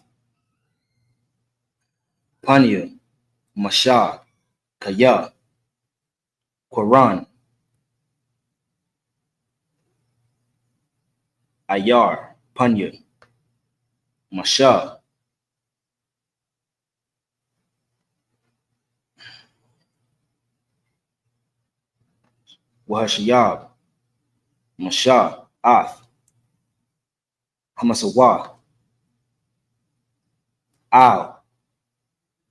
Panya, Masha, Kaya, Quran, Ayar, Panya, Masha, Wahashiyab, Masha, Ath, Hamasawa, Al,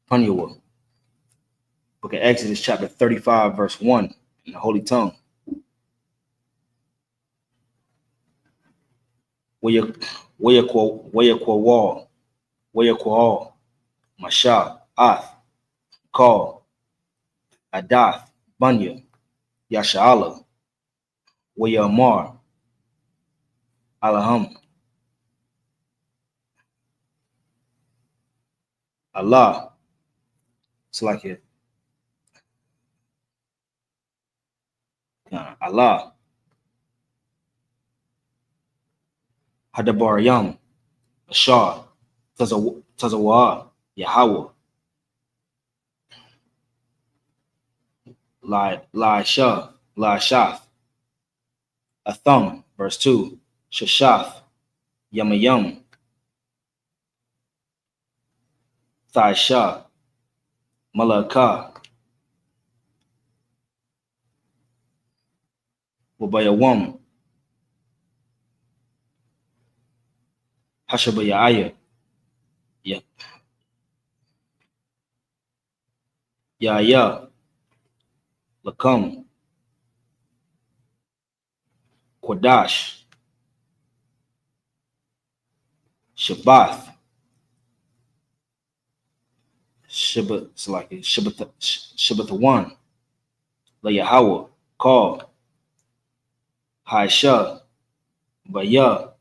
Panyawa. Book of Exodus, chapter 35, verse 1, in the Holy Tongue. Wayakwawal, Masha, Ath, Kal, Adath, Bunya, Yasha'ala, Wayamar, Alaham. Allah. It's like it. Allah. Hadabar Yam. Ashar. Tazawa. Yahweh. La Shah. La Shath. Atham. Verse 2. Shashath. Yamayam. Thaisha. Malaka. Wabayawam. Hashabayaya. Ya. Lakam. Quadash. Shabbath. Shabbath 1. La Yahweh. Call. Haisha. Baya.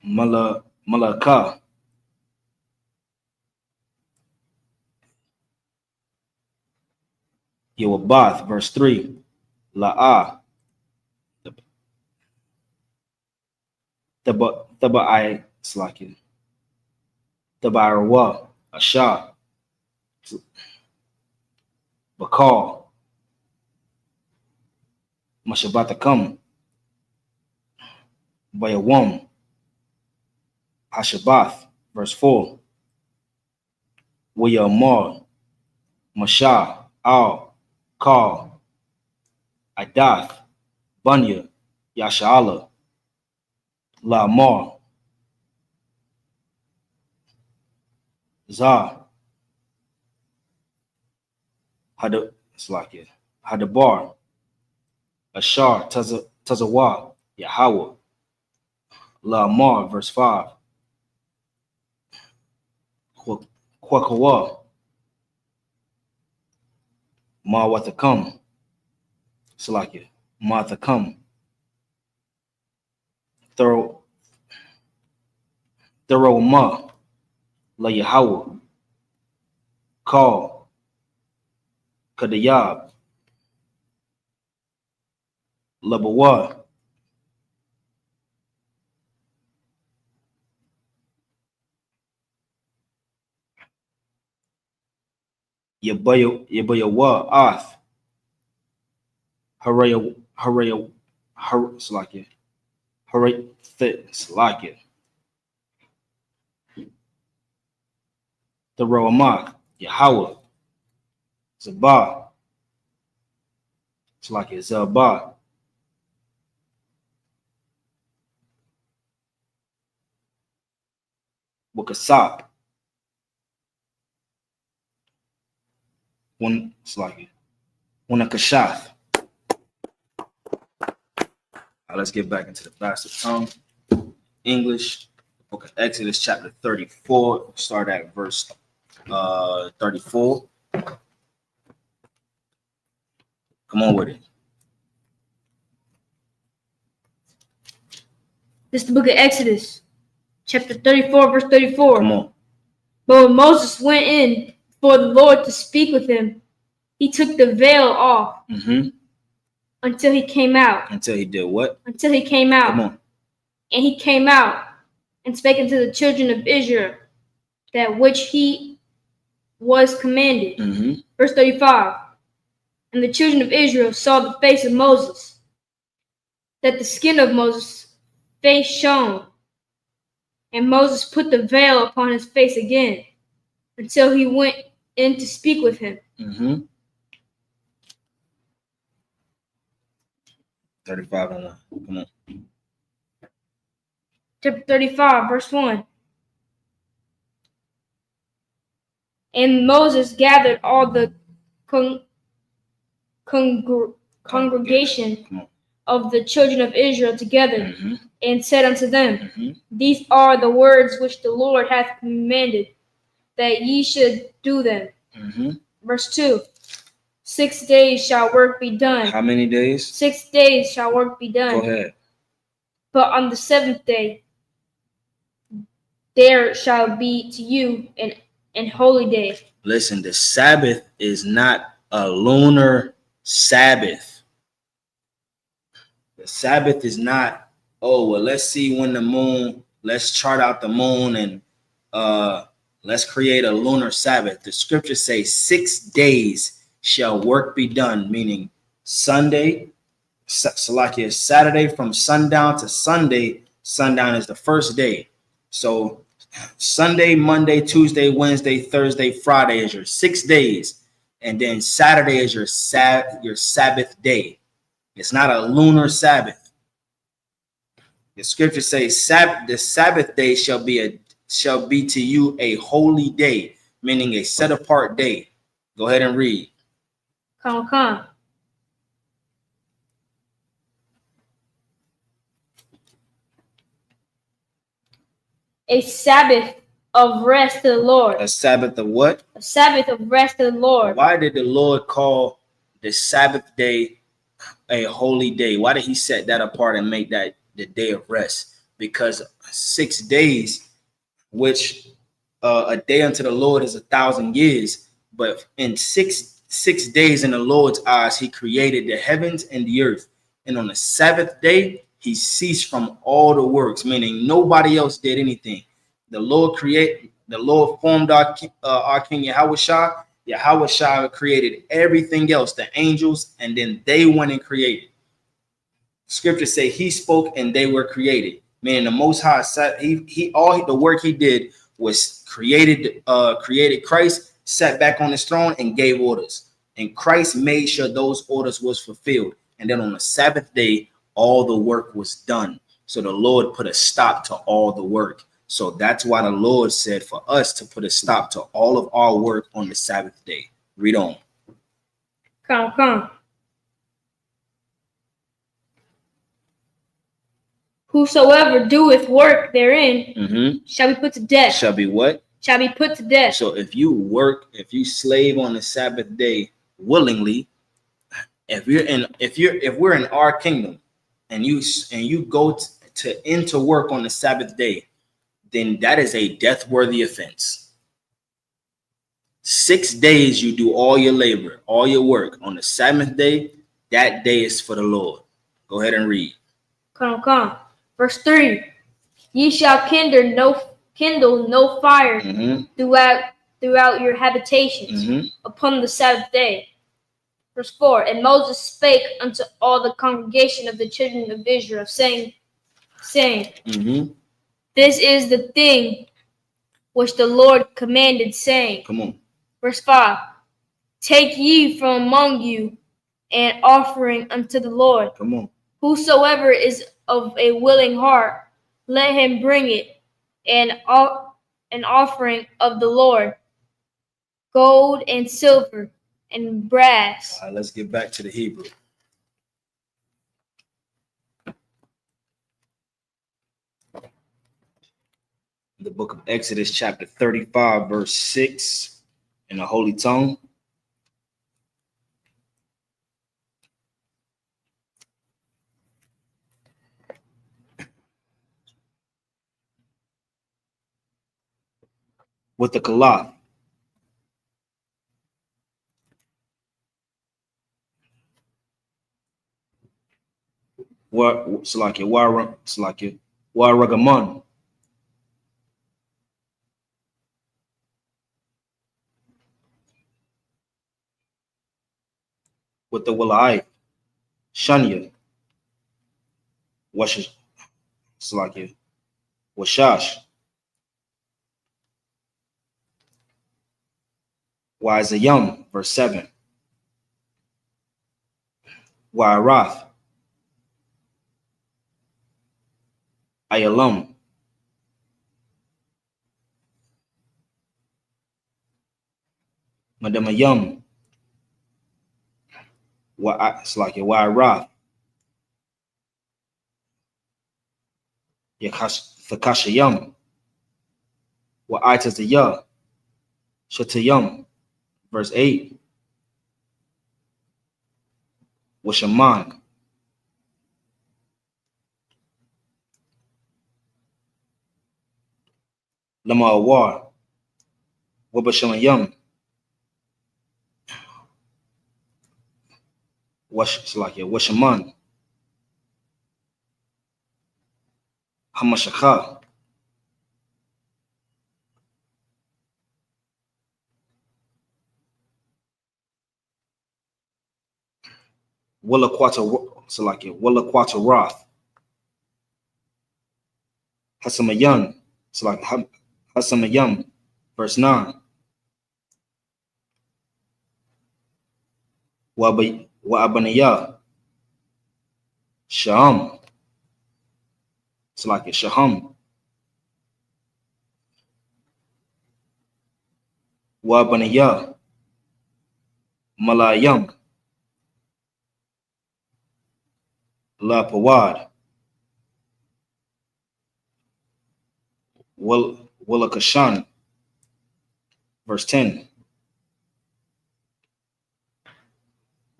Malaka. Yewabath, verse 3. La'ah. Taba'ai, it's like it. Taba'arwa. Asha. Bakal. Mashabatakam. Bayawam. Hashabath, verse 4. Wiyamar. Masha. Al. Kal. Adath. Bunya. Yasha'ala. Lamar. Zah. It's like it. Hadabar. Ashar. Tazawa. Yahweh. Lamar, verse 5. Kwakawa. Mawathakam. It's like it. Mathakam. Thorough ma. La Yahweh. Call. Kadayab. Labawa. Yabayawa Ath. Haraya Slake. Haray Slake. The Roamak. Yahweh. Zabah. Slake. Zabah. Wakasap. One Slake. Wanakashath. Let's get back into the bastard tongue. English, book of Exodus, chapter 34. Start at verse 34. Come on with it. This is the book of Exodus, chapter 34, verse 34. Come on. But when Moses went in for the Lord to speak with him, he took the veil off until he came out. Until he did what? Until he came out. Come on. And he came out and spake unto the children of Israel that which he was commanded. Verse 35. And the children of Israel saw the face of Moses, that the skin of Moses' face shone. And Moses put the veil upon his face again until he went in to speak with him. 35 and 1. Come on. Chapter 35, verse 1. And Moses gathered all the congregation of the children of Israel together and said unto them, These are the words which the Lord hath commanded, that ye should do them. Verse 2. 6 days shall work be done. How many days? 6 days shall work be done. Go ahead. But on the seventh day there shall be to you an holy day. Listen, the Sabbath is not a lunar Sabbath. The Sabbath is not, oh, well, let's see when the moon, let's chart out the moon and let's create a lunar Sabbath. The scriptures say 6 days shall work be done, meaning Sunday, Salakia, Saturday from sundown to Sunday. Sundown is the first day. So Sunday, Monday, Tuesday, Wednesday, Thursday, Friday is your 6 days. And then Saturday is your Sabbath day. It's not a lunar Sabbath. The scripture says the Sabbath day shall be to you a holy day, meaning a set apart day. Go ahead and read. Come. A Sabbath of rest to the Lord. A Sabbath of what? A Sabbath of rest to the Lord. Why did the Lord call the Sabbath day a holy day? Why did he set that apart and make that the day of rest? Because 6 days, which a day unto the Lord is 1,000 years, but in six days in the Lord's eyes, he created the heavens and the earth. And on the Sabbath day, he ceased from all the works, meaning nobody else did anything. The Lord formed our King Yahushua. Yahushua created everything else, the angels, and then they went and created. Scriptures say he spoke and they were created. Meaning the Most High, all the work he did was created Christ, sat back on his throne and gave orders. And Christ made sure those orders was fulfilled. And then on the Sabbath day, all the work was done. So the Lord put a stop to all the work. So that's why the Lord said for us to put a stop to all of our work on the Sabbath day. Read on. Come. Whosoever doeth work therein shall be put to death. Shall be what? Shall be put to death. So if you slave on the Sabbath day willingly, if we're in our kingdom and you go to into work on the Sabbath day, then that is a death-worthy offense. 6 days you do all your labor, all your work. On the Sabbath day, that day is for the Lord. Go ahead and read. Come. Verse 3. Ye shall kindle no fire throughout your habitations upon the Sabbath day. Verse 4. And Moses spake unto all the congregation of the children of Israel, saying, This is the thing which the Lord commanded, saying. Come on. Verse 5. Take ye from among you an offering unto the Lord. Come on. Whosoever is of a willing heart, let him bring it, an offering of the Lord, gold and silver and brass. All right, let's get back to the Hebrew. The book of Exodus, chapter 35, verse 6, in the Holy Tongue. With the Kalath. Ragamun. With the Willai, Shania, Washash, Wazayum, verse 7, Warath, Ayalum, Madamayum, Warath, Yakashayum, Wa'itazayah, Shatayum, verse 8, Washaman, Lama Awar, Wabashamayam, Washaman, Hamashakha, Walla Quata Roth, Hasamayan, Hasamayam, verse 9. Wa'abanaya, Shaham, Shaham, Wa'abanaya, Malayam, La Pawad, Wallakashan, verse 10.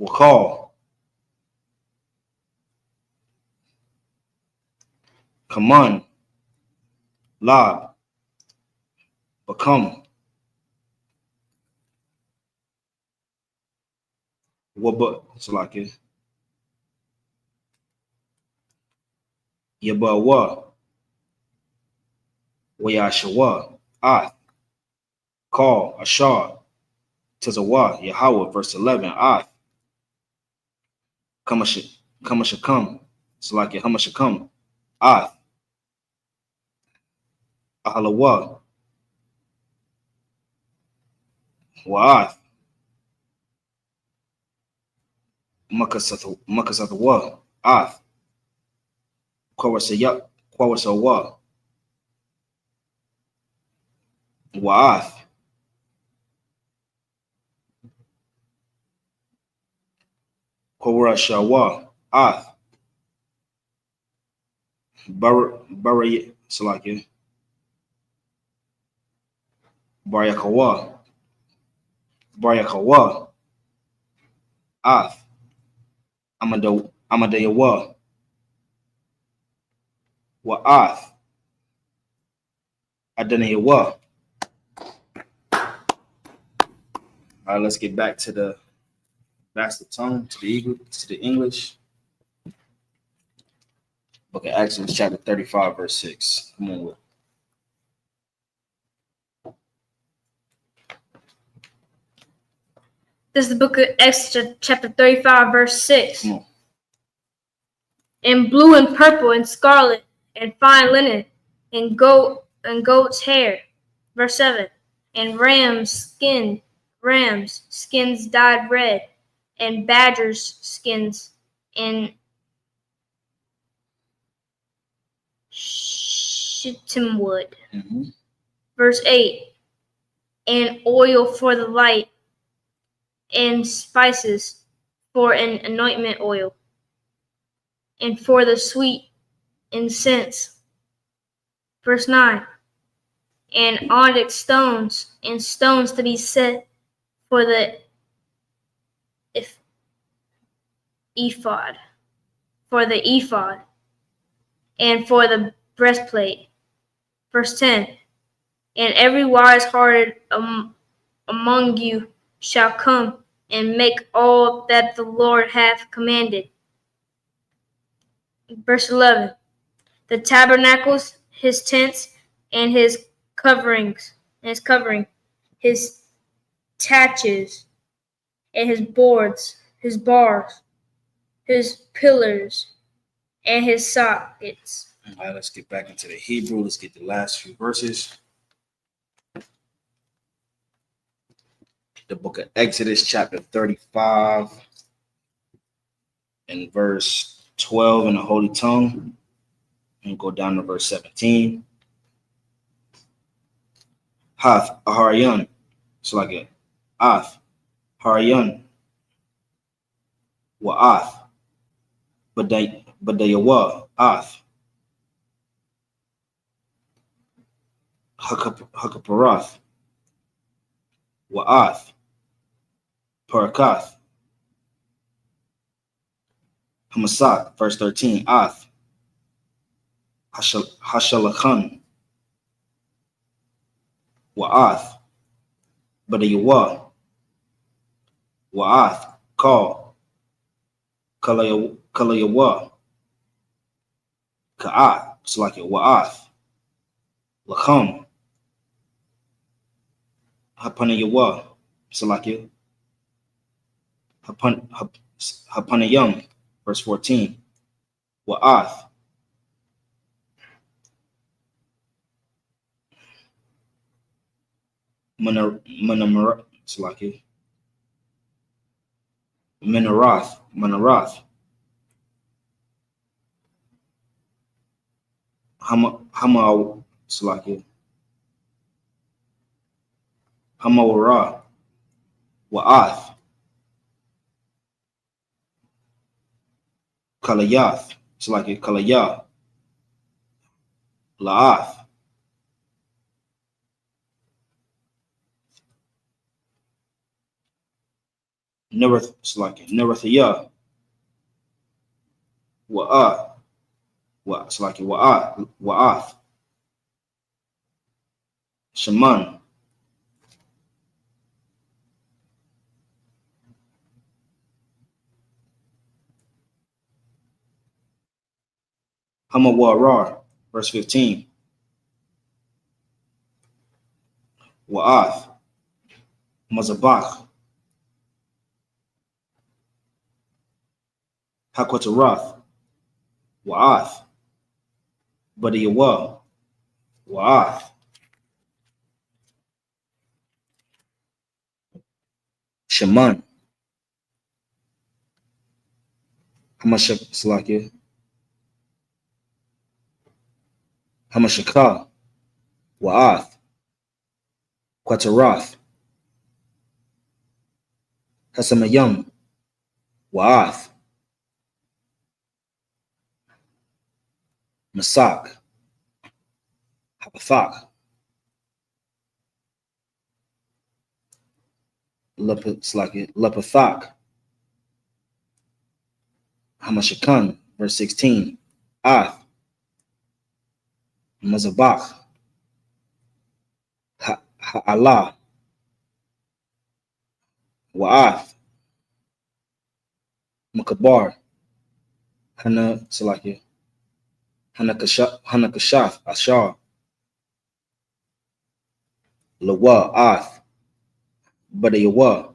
Wakal, Kaman, Lab, Become, Waba, Yabawa, Wayashawa, Ath, Call, Ashar, Tazawa, Yahweh, verse 11, Ath, Kamashakam, Hamashakam, Ath, Ahalawa, Wa'ath, Makasathawa, Ath, Kwawasawa, Wa'ath, Kwawarashawa, Ath, Baryakawa, Ath, Amadayawa, Wa'ath, Adanayawa. All right, let's get back to the tongue, to the English. Book of Exodus, chapter 35, verse 6. Come on with it. This is the book of Exodus, chapter 35, verse 6. Come on. And blue and purple and scarlet and fine linen and goat's hair. Verse 7. And rams skins dyed red, and badgers skins and shittim wood. Mm-hmm. Verse 8. And oil for the light, and spices for an anointment oil, and for the sweet incense. Verse 9. And onyx stones, and stones to be set for the ephod, and for the breastplate. Verse 10. And every wise-hearted among you shall come and make all that the Lord hath commanded. Verse 11. The tabernacles, his tents, and his covering, his taches, and his boards, his bars, his pillars, and his sockets. All right, let's get back into the Hebrew. Let's get the last few verses. The book of Exodus, chapter 35, and verse 12 in the Holy Tongue, and go down to verse 17. Hath Aharian, so like it. Ath Harian, Wa'ath, Badayawa, Ath, Hakaparath, Wa'ath, Parakath, Hamasak, verse 13, Ath, Hashalachan, Wa'ath. Badayawa. Wa'ath. Call. Kalayawa. Ka'at. It's like it. Wa'ath. Lacham. Hapanayawa. It's like it. Hapanayam. Verse 14. Wa'ath. Manamara. It's like it. Manarath. Hama. It's like it. Hamawara. Wa'ath. Kalayath. It's like it. Kalayah. La'ath. Nerath. It's like it. Nerathiyah. Wa'ath. It's like it. Wa'ath. Shaman. Hamawarar. Verse 15. Wa'ath. Mazabach. Hakwatarath. Wa'ath. Badayawa. Wa'ath. Shaman. Hamashaka. Hamashaka. Wa'ath. Quatarath. Hasamayam. Wa'ath. Masak. Hapathak. Lapathak. Hamashakan. Verse 16. Ath. Mazabach. Ha'ala. Wa'ath. Makabar. Hanakashath. Ashar. Lawa. Ath. Badayawa.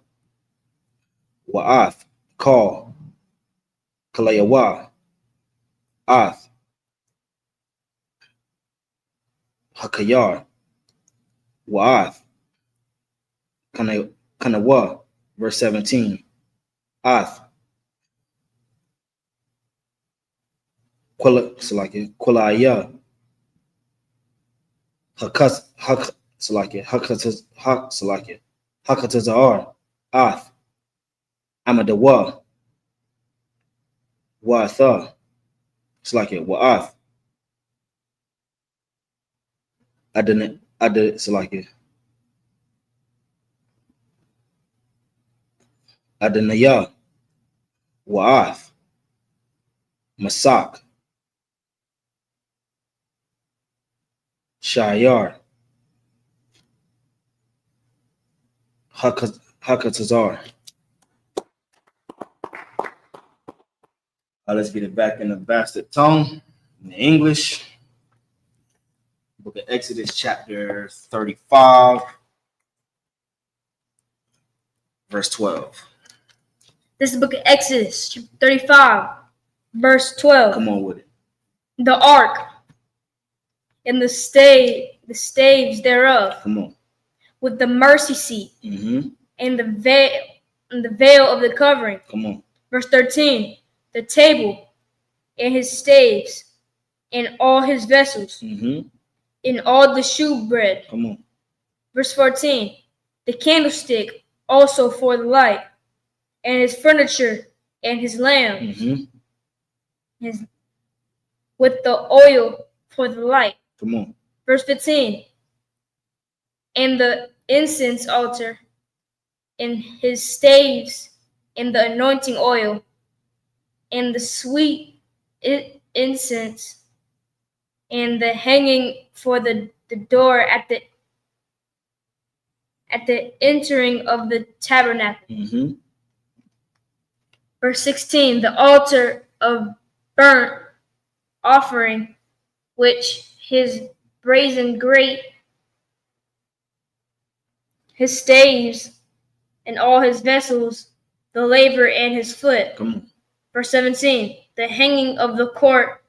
Wa'ath. Call. Kalayawa. Ath. Hakayar. Wa'ath. Kanawa. Verse 17. Ath. Quilaya. Hakatazar. Ath. Amadawa. Wa'atha. Wa'ath. Adanaya. Wa'ath. Masak. Shayar. Hakatazar. Let's get it back in the bastard tongue, in the English. Book of Exodus, chapter 35, verse 12. This is the book of Exodus, chapter 35, verse 12. Come on with it. The ark and the staves thereof. Come on. With the mercy seat. Mm-hmm. And the veil of the covering. Come on. Verse 13. The table and his staves and all his vessels. Mm-hmm. And all the shewbread. Come on. Verse 14. The candlestick also for the light, and his furniture and his lamps. Mm-hmm. With the oil for the light. Come on. Verse 15. And the incense altar and his staves and the anointing oil and the sweet incense and the hanging for the door at the at the entering of the tabernacle. Mm-hmm. Verse 16, the altar of burnt offering, which his brazen grate, his staves, and all his vessels, the laver and his foot. Come on. Verse 17, the hanging of the court,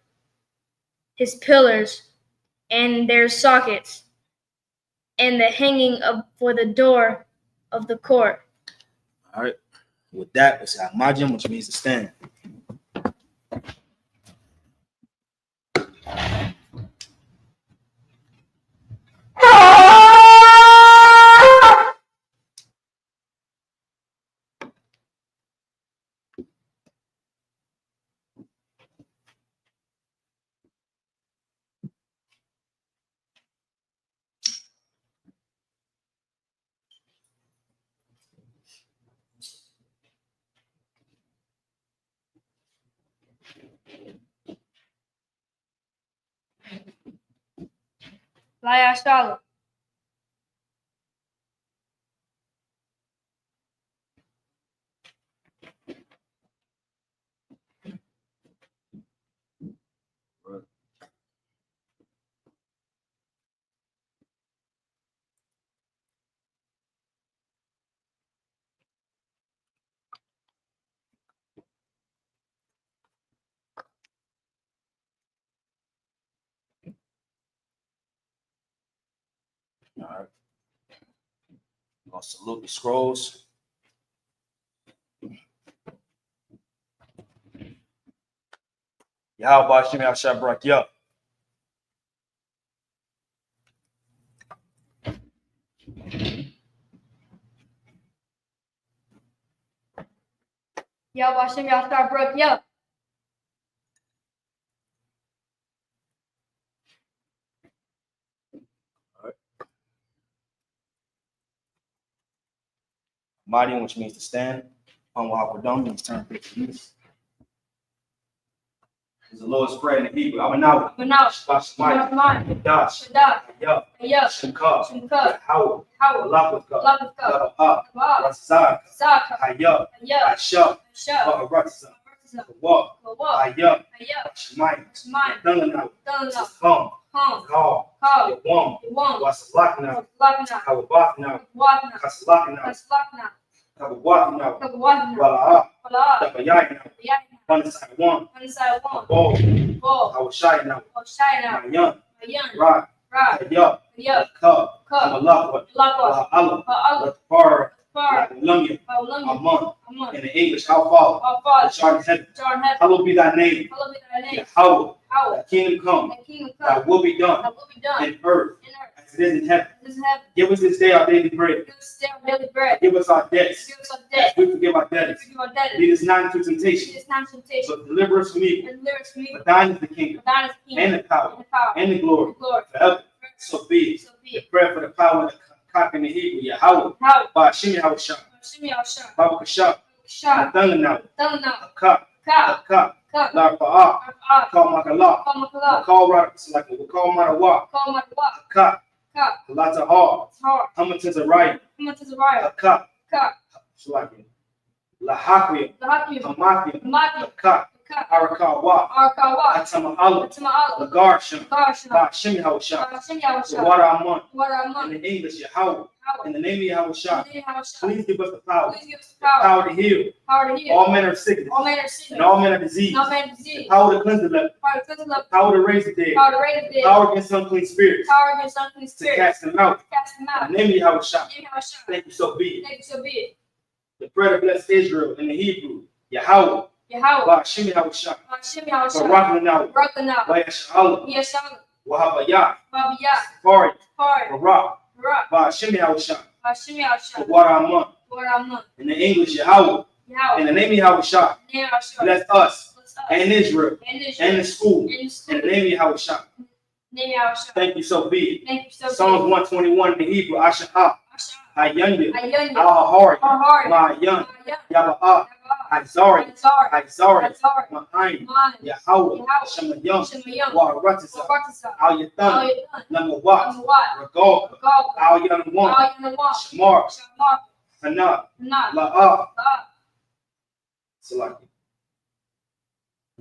his pillars and their sockets, and the hanging of for the door of the court. All right. With that, it's Amajim, which means to stand. Laya Shalom. All right. I'm going to salute the scrolls. Yahweh Hashem Yahshua brought you up. Yahweh Hashem Yahshua broke you up. Mighty, which means to stand. Unwahakadam means turn to use. Is the Lord's prayer in the Hebrew. Abanaw. Shemai. Dash. Shaddai. Ayah. Ayah. Shemka. Howard. Howard. Lapaka. Lapaka. Gabah. Razak. Zaka. Ayah. Ayah. Aisha. Shah. Baharatza. Kawak. Kawak. Ayah. Ayah. Shemai. Shemai. Dunanaw. Dunanaw. Hum. Hum. Call. Call. Yawam. Yawam. Wasalakna. Lakna. Kawabathna. Watna. Kasalakna. Kaslakna. Kawabathna. Kagwatna. Wala'a. Wala. Dabayayna. Yayna. One. Inside one. Ball. Ball. Awashayna. Oshayna. Mayan. Mayan. Rod. Rod. Ayah. Ayah. Cup. Cup. Malakwa. Lakwa. Allah. Ba'ala. Par. Far. Lumia. Ba'ulungi. Amon. Amon. In the English, our Father, Our Father. which art in heaven, John Heaven. hallowed be thy name. Hallowed be thy name. Yahweh, Howard. thy kingdom come, Thy kingdom thy come. will be done Thy will be done. in earth In earth. as it is in heaven. This is heaven. Give us this day our daily bread. Give us our daily bread. Give us our debts. Give us our As debt. we forgive our debtors. Forgive our debtors. Lead us not into Lead temptation, us not into temptation. but deliver us from evil. And deliver us from evil. For thine is the kingdom, For thine is the and kingdom. the power, And the power. and the glory, Glory. forever. So be it. So be The it. prayer for the power of the cock in the Hebrew, Yahweh, Howard. Ba'ashim Yahushua, Shimmy Shah. Babu Kashah, Shah. Nathanael, Dunna. Akak, Ka. Akak, Ka. Larpa'ah, Ka. Call Makalah, Kamakala. Call Radakalaka, Call Marawa, Call Matwa. Akak, Ka. Latahar, Tar. Hamilton's Ariah, Come to the right. Akak, Ka. Shalaki, Lahakia, Lahakim. Hamakia, Maki. Akak, Ka. Arakawa, Arkawa. Atama Allah, Atama Allah. Lagarsham, Garsha. Ba'ashim Yahushua, Shimmy the Shah. water Amon, What are in among? the English, Yahweh, in Howard. the name of Yahushua, Shah. please give us the power, Please give us the power. power to heal Power to heal. all manner of sickness All manner of and sin. all manner of disease, No man disease. power to cleanse the leper, Power to cleanse the power to raise the dead, power to raise the dead. power against unclean spirits, Power against unclean to spirits. cast them out. Cast them out. In the name of Yahushua, Name Shah. thank you, so be it. Thank you, so be it. The prayer to bless Israel in the Hebrew, Yahweh, Yahweh. Ba'ashim Yahushua, Shimmy Shah. Barakna, Broken now. Wayashala, Yeshua. Wahabayah, Baba Yah. Fari, Far. Barak, Barak. Ba'ashim Yahushua, Shimmy Shah. the water Amon. What are among? In the English, Yahweh, in Yahweh. the name of Yahushua, Name Shah. bless us Bless us. and Israel And and the school. In the In school. the name of Yahushua, Name Shah. thank you, so be it. Thank you, so Psalms be 121 in the Hebrew, Asha'ah, it. Hayanya, Ayanya. Ahahari, Our heart. Ma'ayan, Ayah. Yaba'ah, Yabba. Izari, Izari, Ma'ayin, Mine, Yahweh, Yahweh, Shemayim, Shemayim, Waratisa, Waratisa, Al Yathan, Al Yatan, Namawat, Namawat, Ragoka, Gog, Al Yanawam, Al Yanawam, Shamar, Shamar, Hanat, Nat, La'ah, La, Salaki,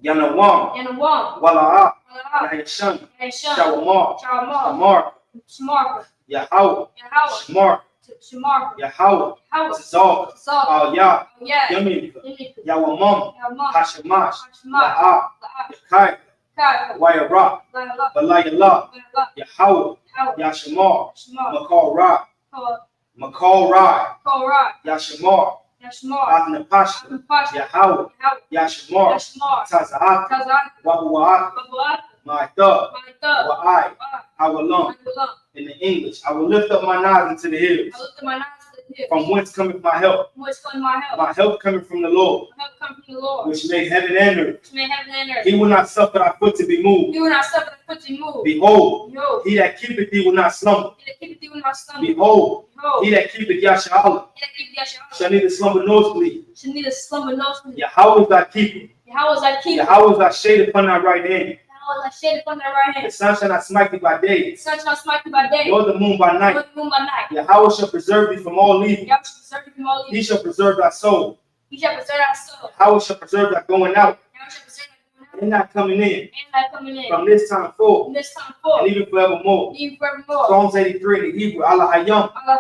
Yanawam, Yanawam, Wala'ah, Wala, Yahashan, Yashan, Shawamar, Shamar, Shamar, Shamar, Yahweh, Yahweh, Shamar, Shamar, Yahweh, Yahweh, Tzal, Sal, Al Yah, Yeah, Yamin, Yimik, Yawamam, Yamam, Hashemash, Hashmash, La'ah, La, Yakai, Kai, Wayarah, La, Balayallah, La, Yahweh, Yahweh, Yashamar, Shmar, Makal Ra, Kor, Makal Ra, Korah, Yashamar, Yashmar, Athnapasha, Apapash, Yahweh, Yahweh, Yashamar, Yashmar, Taza'at, Tazan, Wabu'at, Babuat, Ma'athah, Maitha, Wa'ai, Awalam. Magulam. In the English, I will lift up my eyes into the hills. I looked at my eyes to the hills. From whence cometh my help? From whence cometh my help? My help cometh from the Lord, My help comes from the Lord, which made heaven and earth. which made heaven and earth. He will not suffer thy foot to be moved. He will not suffer the foot to move. Behold, Behold, he that keepeth thee will not slumber. he that keepeth thee will not stumble. Behold, Behold, he that keepeth Yashar'Allah he that keepeth thee shall shall neither slumber nor sleep. shall neither slumber nor sleep. Yahweh is thy keeper. Yahweh is thy keeper. Yahweh is thy shade upon thy right hand. Yahweh is thy shade upon thy right The hand. sun shall not smite thee by day, The sun shall not smite thee by day, nor the moon by nor night. the moon by night. Yahweh shall preserve thee from all evil. Yahweh shall preserve thee from all He evil. shall preserve thy soul. He shall preserve thy soul. Yahweh shall preserve thy going out Yahweh shall preserve thy going out and thy coming in and thy coming in. from this time forth From this time and forth, even forevermore. even forevermore. Psalms 83 in the Hebrew, Allah Hayyam, Allah,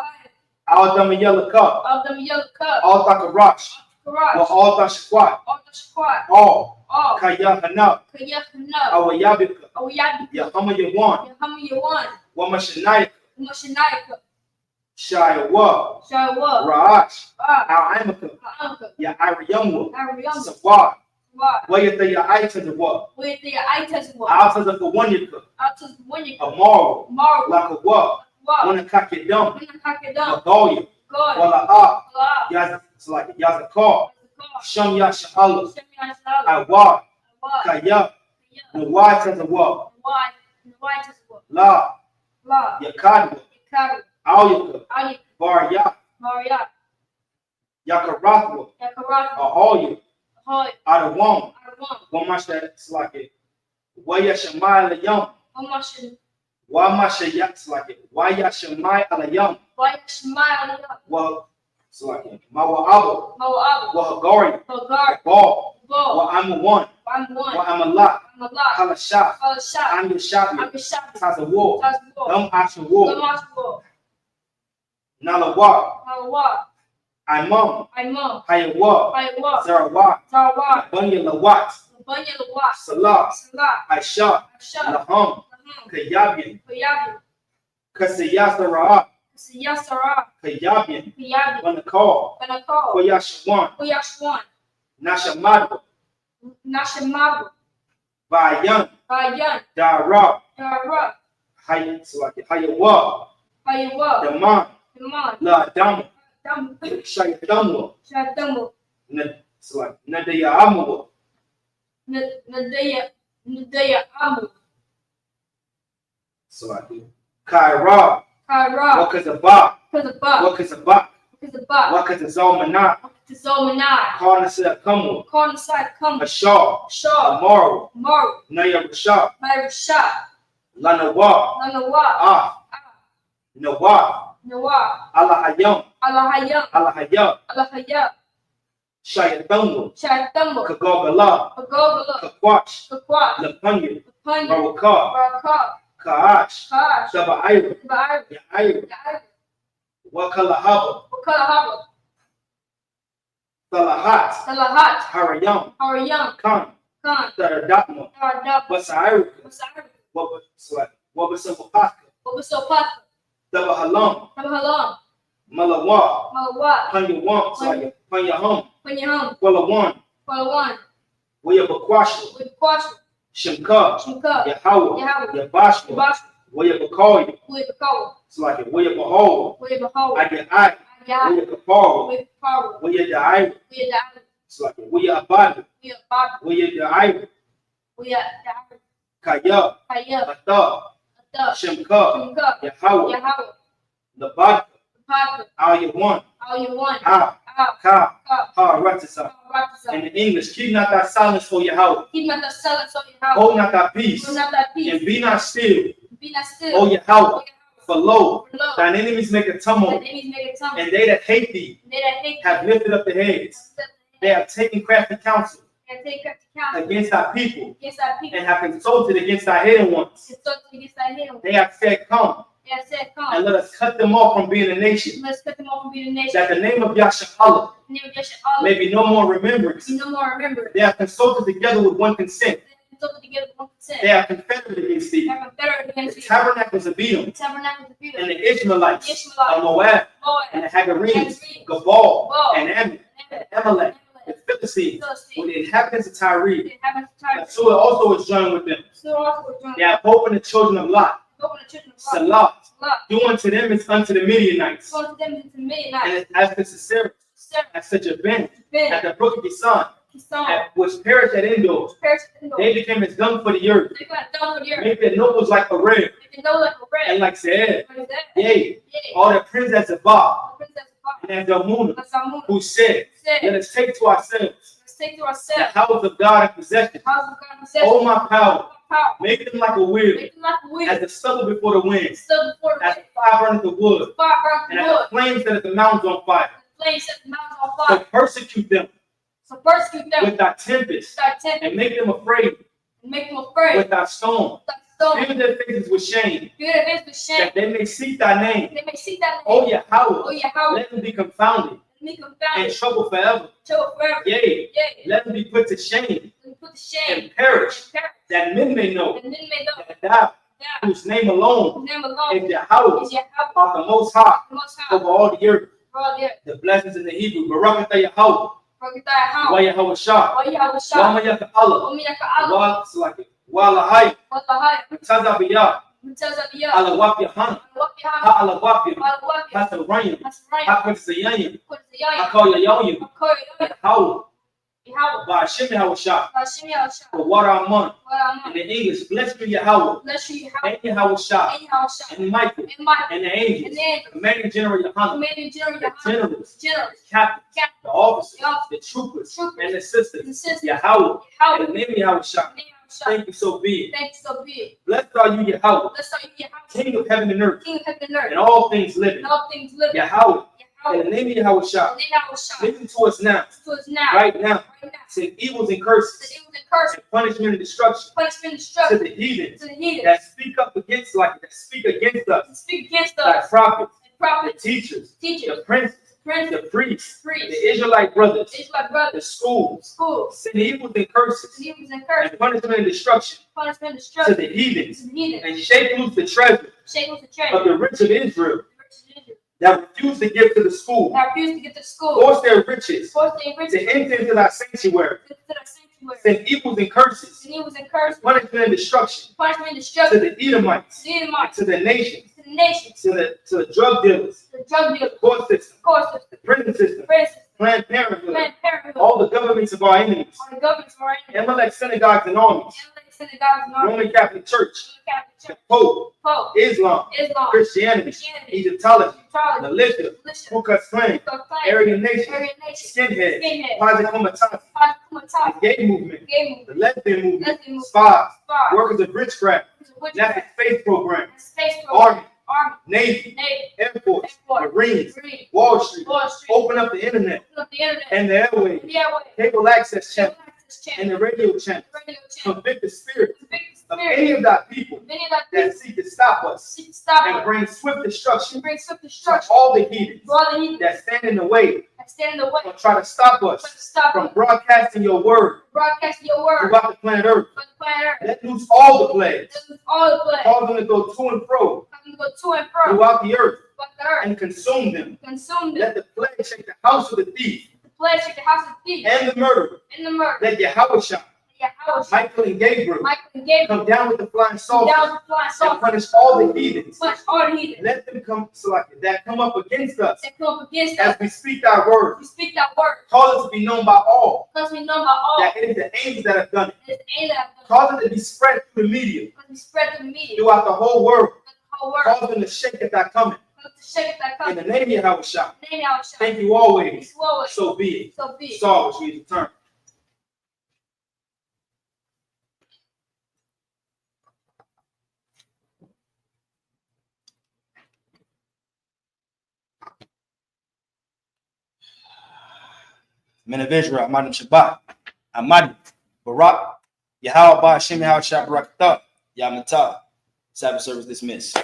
Al Damayalakah, of them yellow cup, Al Takarash, garage, Al Tashakwat, all the squad, All all, Kayahana, Kayakana, Awayabika, Oyabi, Yahama Yawan, Yahami Yawan, Wamashanaya, Moshanayaka, Shayawa, Shawa, Ra'ash, Ah, Al Amaka, Anka, Ya'ariyamwa, Ariam, Sawad, Wa, Wayata Ya'aitazawa, with the Itazwa, Altaza Kawanyaka, out to Winika, Amaro, Marwa, Lakawa, Wa, Wanakakidam, Winakakadam, Magoya, God, Wala'a, Allah, Yaz, it's like Yazakar, Sham Yashala, Shemiashala, Awad, Wa, Kaya, Ya, Nawatazawa, Why, Whitazwa, La, La, Yakadwa, Yakaru, Alyaka, Ali, Barya, Maria, Yakarathwa, Yakarat, Ahoya, Hoy, Adawam, Arwan, Wamasha, it's like it, Wayashamai Alayam, Omashin, Wamasha Yaks like it, Wayashamai Alayam, why smile up, well, it's like it, Mawa'aba, Moab, Wahagari, Bogar, Ball, Bo, Wa I'm a one, I'm one, Wa I'm a lot, I'm a lot, Halashah, I'm a shot, I'm your shop, I'm a shot, Taza War, Taz War, Action War, Lamas War, Nalawa, Malawa, Imam, I'm Mom, Hayawa, I walk, Zarawat, Zawa, Bunya Lawat, Bunya the Watch, Salah, Salah, Aisha, Shah, Laham, Kayabian, Kuyabi, Kasiyasara, Siyasara, Kayabian, Kuyabi, Banakal, Banako, Koyashwan, Kuyashwan, Nashamadu, Nashamabu, Bayan, Bayan, Dara, Dara, Hayawa, Hayawa, Daman, Daman, La Dam, Dam, Shayadamwa, Shadamu, Nadaya Amawa, Nadaya Amu, Kaira, Kara, Wakazaba, Kazaba, Wakazaba, Kazaba, Wakazalmana, Tizomana, Karnasa Kamwa, Cornside Come, Ashar, Shaw, Amaru, Maru, Naya Rashab, Marisha, Lanawa, Lanawa, Nawa, Nawa, Alahayam, Alahayam, Alahaya, Alahaya, Shayathamwa, Shadamu, Kagogala, Agogala, Kakwach, Kakwa, Lapanya, Panya, Rawaka, Baraka, Kaash, Kash, Sabaira, Bar, Yair, Wakalahaba, Wakalahaba, Salahat, Salahat, Harayam, Harayam, Khan, Khan, Taradatma, Taradab, Basairika, Basar, Wabasapaka, Wabasopat, Tabahalam, Tabahalam, Malawa, Malawa, Panyawam, Panyaham, Panyaham, Walawan, Palawan, Wayabakwasha, with Quash, Shimka, Shimka, Yahweh, Yahweh, Yabashwa, Bash, Wayabakaya, with Kawa, it's like it, Wayabahawa, with Bahol, I get I, Yah, Wayakapara, with Power, Wayadai, with Dad, it's like it, Wayabad, with Bob, Wayadai, with Dad, Kaya, Kaya, Ata, the Shimka, Shimka, Yahweh, Yahweh, Labad, Papa, Ayawan, all you want, Ah, Ka. Ha. Ratasa. In the English, keep not thy silence, O Yahweh. Keep not the silence, O Yahweh. Hold not thy peace. Hold not thy peace. And be not still, Be not still. O Yahweh. For lo, For lo, thine enemies make a tumult, thine enemies make a tumult. and they that hate thee They that hate have thee lifted up their heads. They have taken crafty counsel and take up the counsel against thy people, against thy people. and have consulted against thy hidden ones. Consulted against thy hidden. They have said, Come, They have said, and come. let us cut them off from being a nation, Let's cut them off from being a nation. that the name of Yahshua The name of Yeshua may be no more remembrance. be no more remembered. They have consulted together with one consent. They have consulted together with 1%. They have confederate against They thee. have confederate The against thee. tabernacles of Edom, The tabernacles of Judah. and the Ishmaelites, Ishmaelites, of Moab, and Moab, the Hagarenes, Hagarenes, Gabal, Gabal, and Ammon, Ammon, Amalek, the Amalek, Philistines, Philistines, with the inhabitants of Tyre. the inhabitants of Tyre. Assyria also is joined with them. So also was joined. They have opened the children of Lot, Open the children of Lot. Salah, do unto them as unto the Midianites, So unto them into midnight. and as the Sisera, Sarah, at such a Ben, Ben, at the brook of Kisan, his son, which perished at Endor. perished in the They became as dung for the earth. They got done for the earth. Made their nobles like a rare, They know like a and red. like Seir. What is that? Yea, Yea. all their princes as a bar, The princess of and as Dalmuna, Bach, Salmon, who said, Let said, us take to ourselves let's take to the ourselves house of God in possession. the house of God possession. Oh, my power, Power. make them like a wheel, Make them like a wheel. as the stubble before the wind, Still before the as wind. the fire burneth the wood, Fire burns and the as wood. the flames set the mountains on fire. The flames set the mountains on So fire. persecute them So persecute them. with thy tempest, Start tempting and make them afraid and make them afraid. with thy storm. Start stone. Fill their faces with shame, Fear their face with shame. that they may seek thy name. They may see that O name. Yahweh, Oh, Yahweh. let them be confounded Let me and confound trouble forever. Trouble forever. Yea, Yea. let them be put to shame Let me put to shame. and perish, And perish. that men may know And then may know that thou, that whose name alone his name alone is Yahweh, is Yahweh. art the most high The Most High. over all the earth. For all the earth. The blessings in the Hebrew, Barakatah Yahweh, Forget thy house. Wa Yahweh Shah, Wa Yahweh Wa Shah. Mayaka Allah, Wa Miyaka Allah. Wa Lahai, Wa Lahai. Tazabiyah, Mutazabiyah. Ala Wapya Han, Wapya. Ha Ala Wapya, Ala Wapya. Ha Sarayim, Hasrayim. Ha Kwetsayayim, Kutzayayim. Ha Koya Yoyim, Hakoyim. How, Yahweh. Ba Hashem Yahweh Shah, Hashem Yahweh. for what our month. Wa In the English, blessed be Yahweh, Bless you, Yahweh. and Yahweh Shah, And Yahweh Shah. and Michael, And Michael. and the And angels, then commanding General Yohanan, commanding general the Yahweh. generals, Generals. captains, Captain. the officers, The officers, the troopers, troopers, and the sisters, the sisters. Yahweh, Yahweh. in the name of Yahweh Shah. And Yahweh Shah. Thank you, so be it. Thank you, so be it. Blessed are you, Yahweh, Bless are you, Yahweh. King of heaven and earth, King of heaven and earth. and all things living. And all things living. Yahweh, in Yahweh. the name of Yahweh Shah, And then Yahweh Shah. listen to us now, To us now. right now. Right now. Send evils and That curses, it was a curse. and punishment and destruction Punishment and to destruction. the heathens To the heathen. that speak up against, that speak against us, To speak against thy us. prophets, The the prophets. teachers, Teachers. the princes, Princes. the priests, Priests. the Israelite brothers, Israelite the brothers. schools. Schools. Send evils and curses, Evils and curses. and punishment and destruction Punishment and to destruction. the heathens, To the heathen. and shake loose the treasure Shake loose the of treasure. the rich of Israel The riches of Israel. that refuse to give to the school. That refuse to get to school. Force their riches Force their riches to enter into thy sanctuary. to the sanctuary. Send evils and curses, And evils and curses. punishment and destruction Punishment and to destruction. the Edomites, To the Edomites. to the nations, To the nations. to the drug dealers, The drug dealers. court system, Courses. the prison system, Princes. Planned Parenthood, Planned Parenthood. all the governments of our enemies, On the governments of our enemies. Amalek synagogues and armies, Amalek synagogues and armies. Roman Catholic Church, Catholic the Church. Pope, Pope. Islam, Islam. Christianity, Christianity. Egyptology, Charlie. militia, Militia. Ku Klux Klan, Proclaim. Aryan Nation, Aryan Nation. skinheads, Skinhead. Project Kumatasi, Kumatasi. the gay movement, Gay movement. the lesbian movement, Lesbian movement. spies, Spies. workers of witchcraft, Witchcraft. NASA space program, Space program. Army, Army. Navy, Navy. Air Force, Air Force. Marines, Marine. Wall Street, Wall Street. open up the internet Open up the internet. and the airwaves, The airway. cable access channel, Access and channel. the radio channel. Radio channel. Convict the spirit Convict the of spirit. any of thy people Many of that that people seek to stop us seek to stop and us. bring swift destruction To bring swift to destruction. all the heathens To all the heathens that stand in the way that stand in the way. or try to stop Try us to stop from us. broadcasting your word Broadcasting your word. throughout the planet Earth. On the planet Earth. Let loose all the plagues, This is all the plague. cause them to go to and fro Let them go to and fro. throughout the earth Throughout the earth. and consume them. Consume them. Let the plague shake the house of the thief The plague shake the house of thieves. and the murderer. In the murder. Let Yahweh Shah, Yahweh. Michael and Gabriel Michael and Gabriel. come down with the flying Down saucers the flying and saucer. punish all the heathens. Punch all the heathens. Let them come that come up against us That come up against as us. we speak thy word. We speak that word. Cause it to be known by all Because we know about all. that it is the angels that have done it. It's the angel that have done. Cause it to be spread through the media Because we spread to the media. throughout the whole world. The whole world. Cause them to shake at thy coming. Because In the name of Yahushua. Thank you always. So be it. Saul, which means return. Men of Israel, Amadim Shabbat, Amadim, Barak, Yahweh, Hashem, Yahushua, Barakatah, Yamatah. Sabbath service dismissed.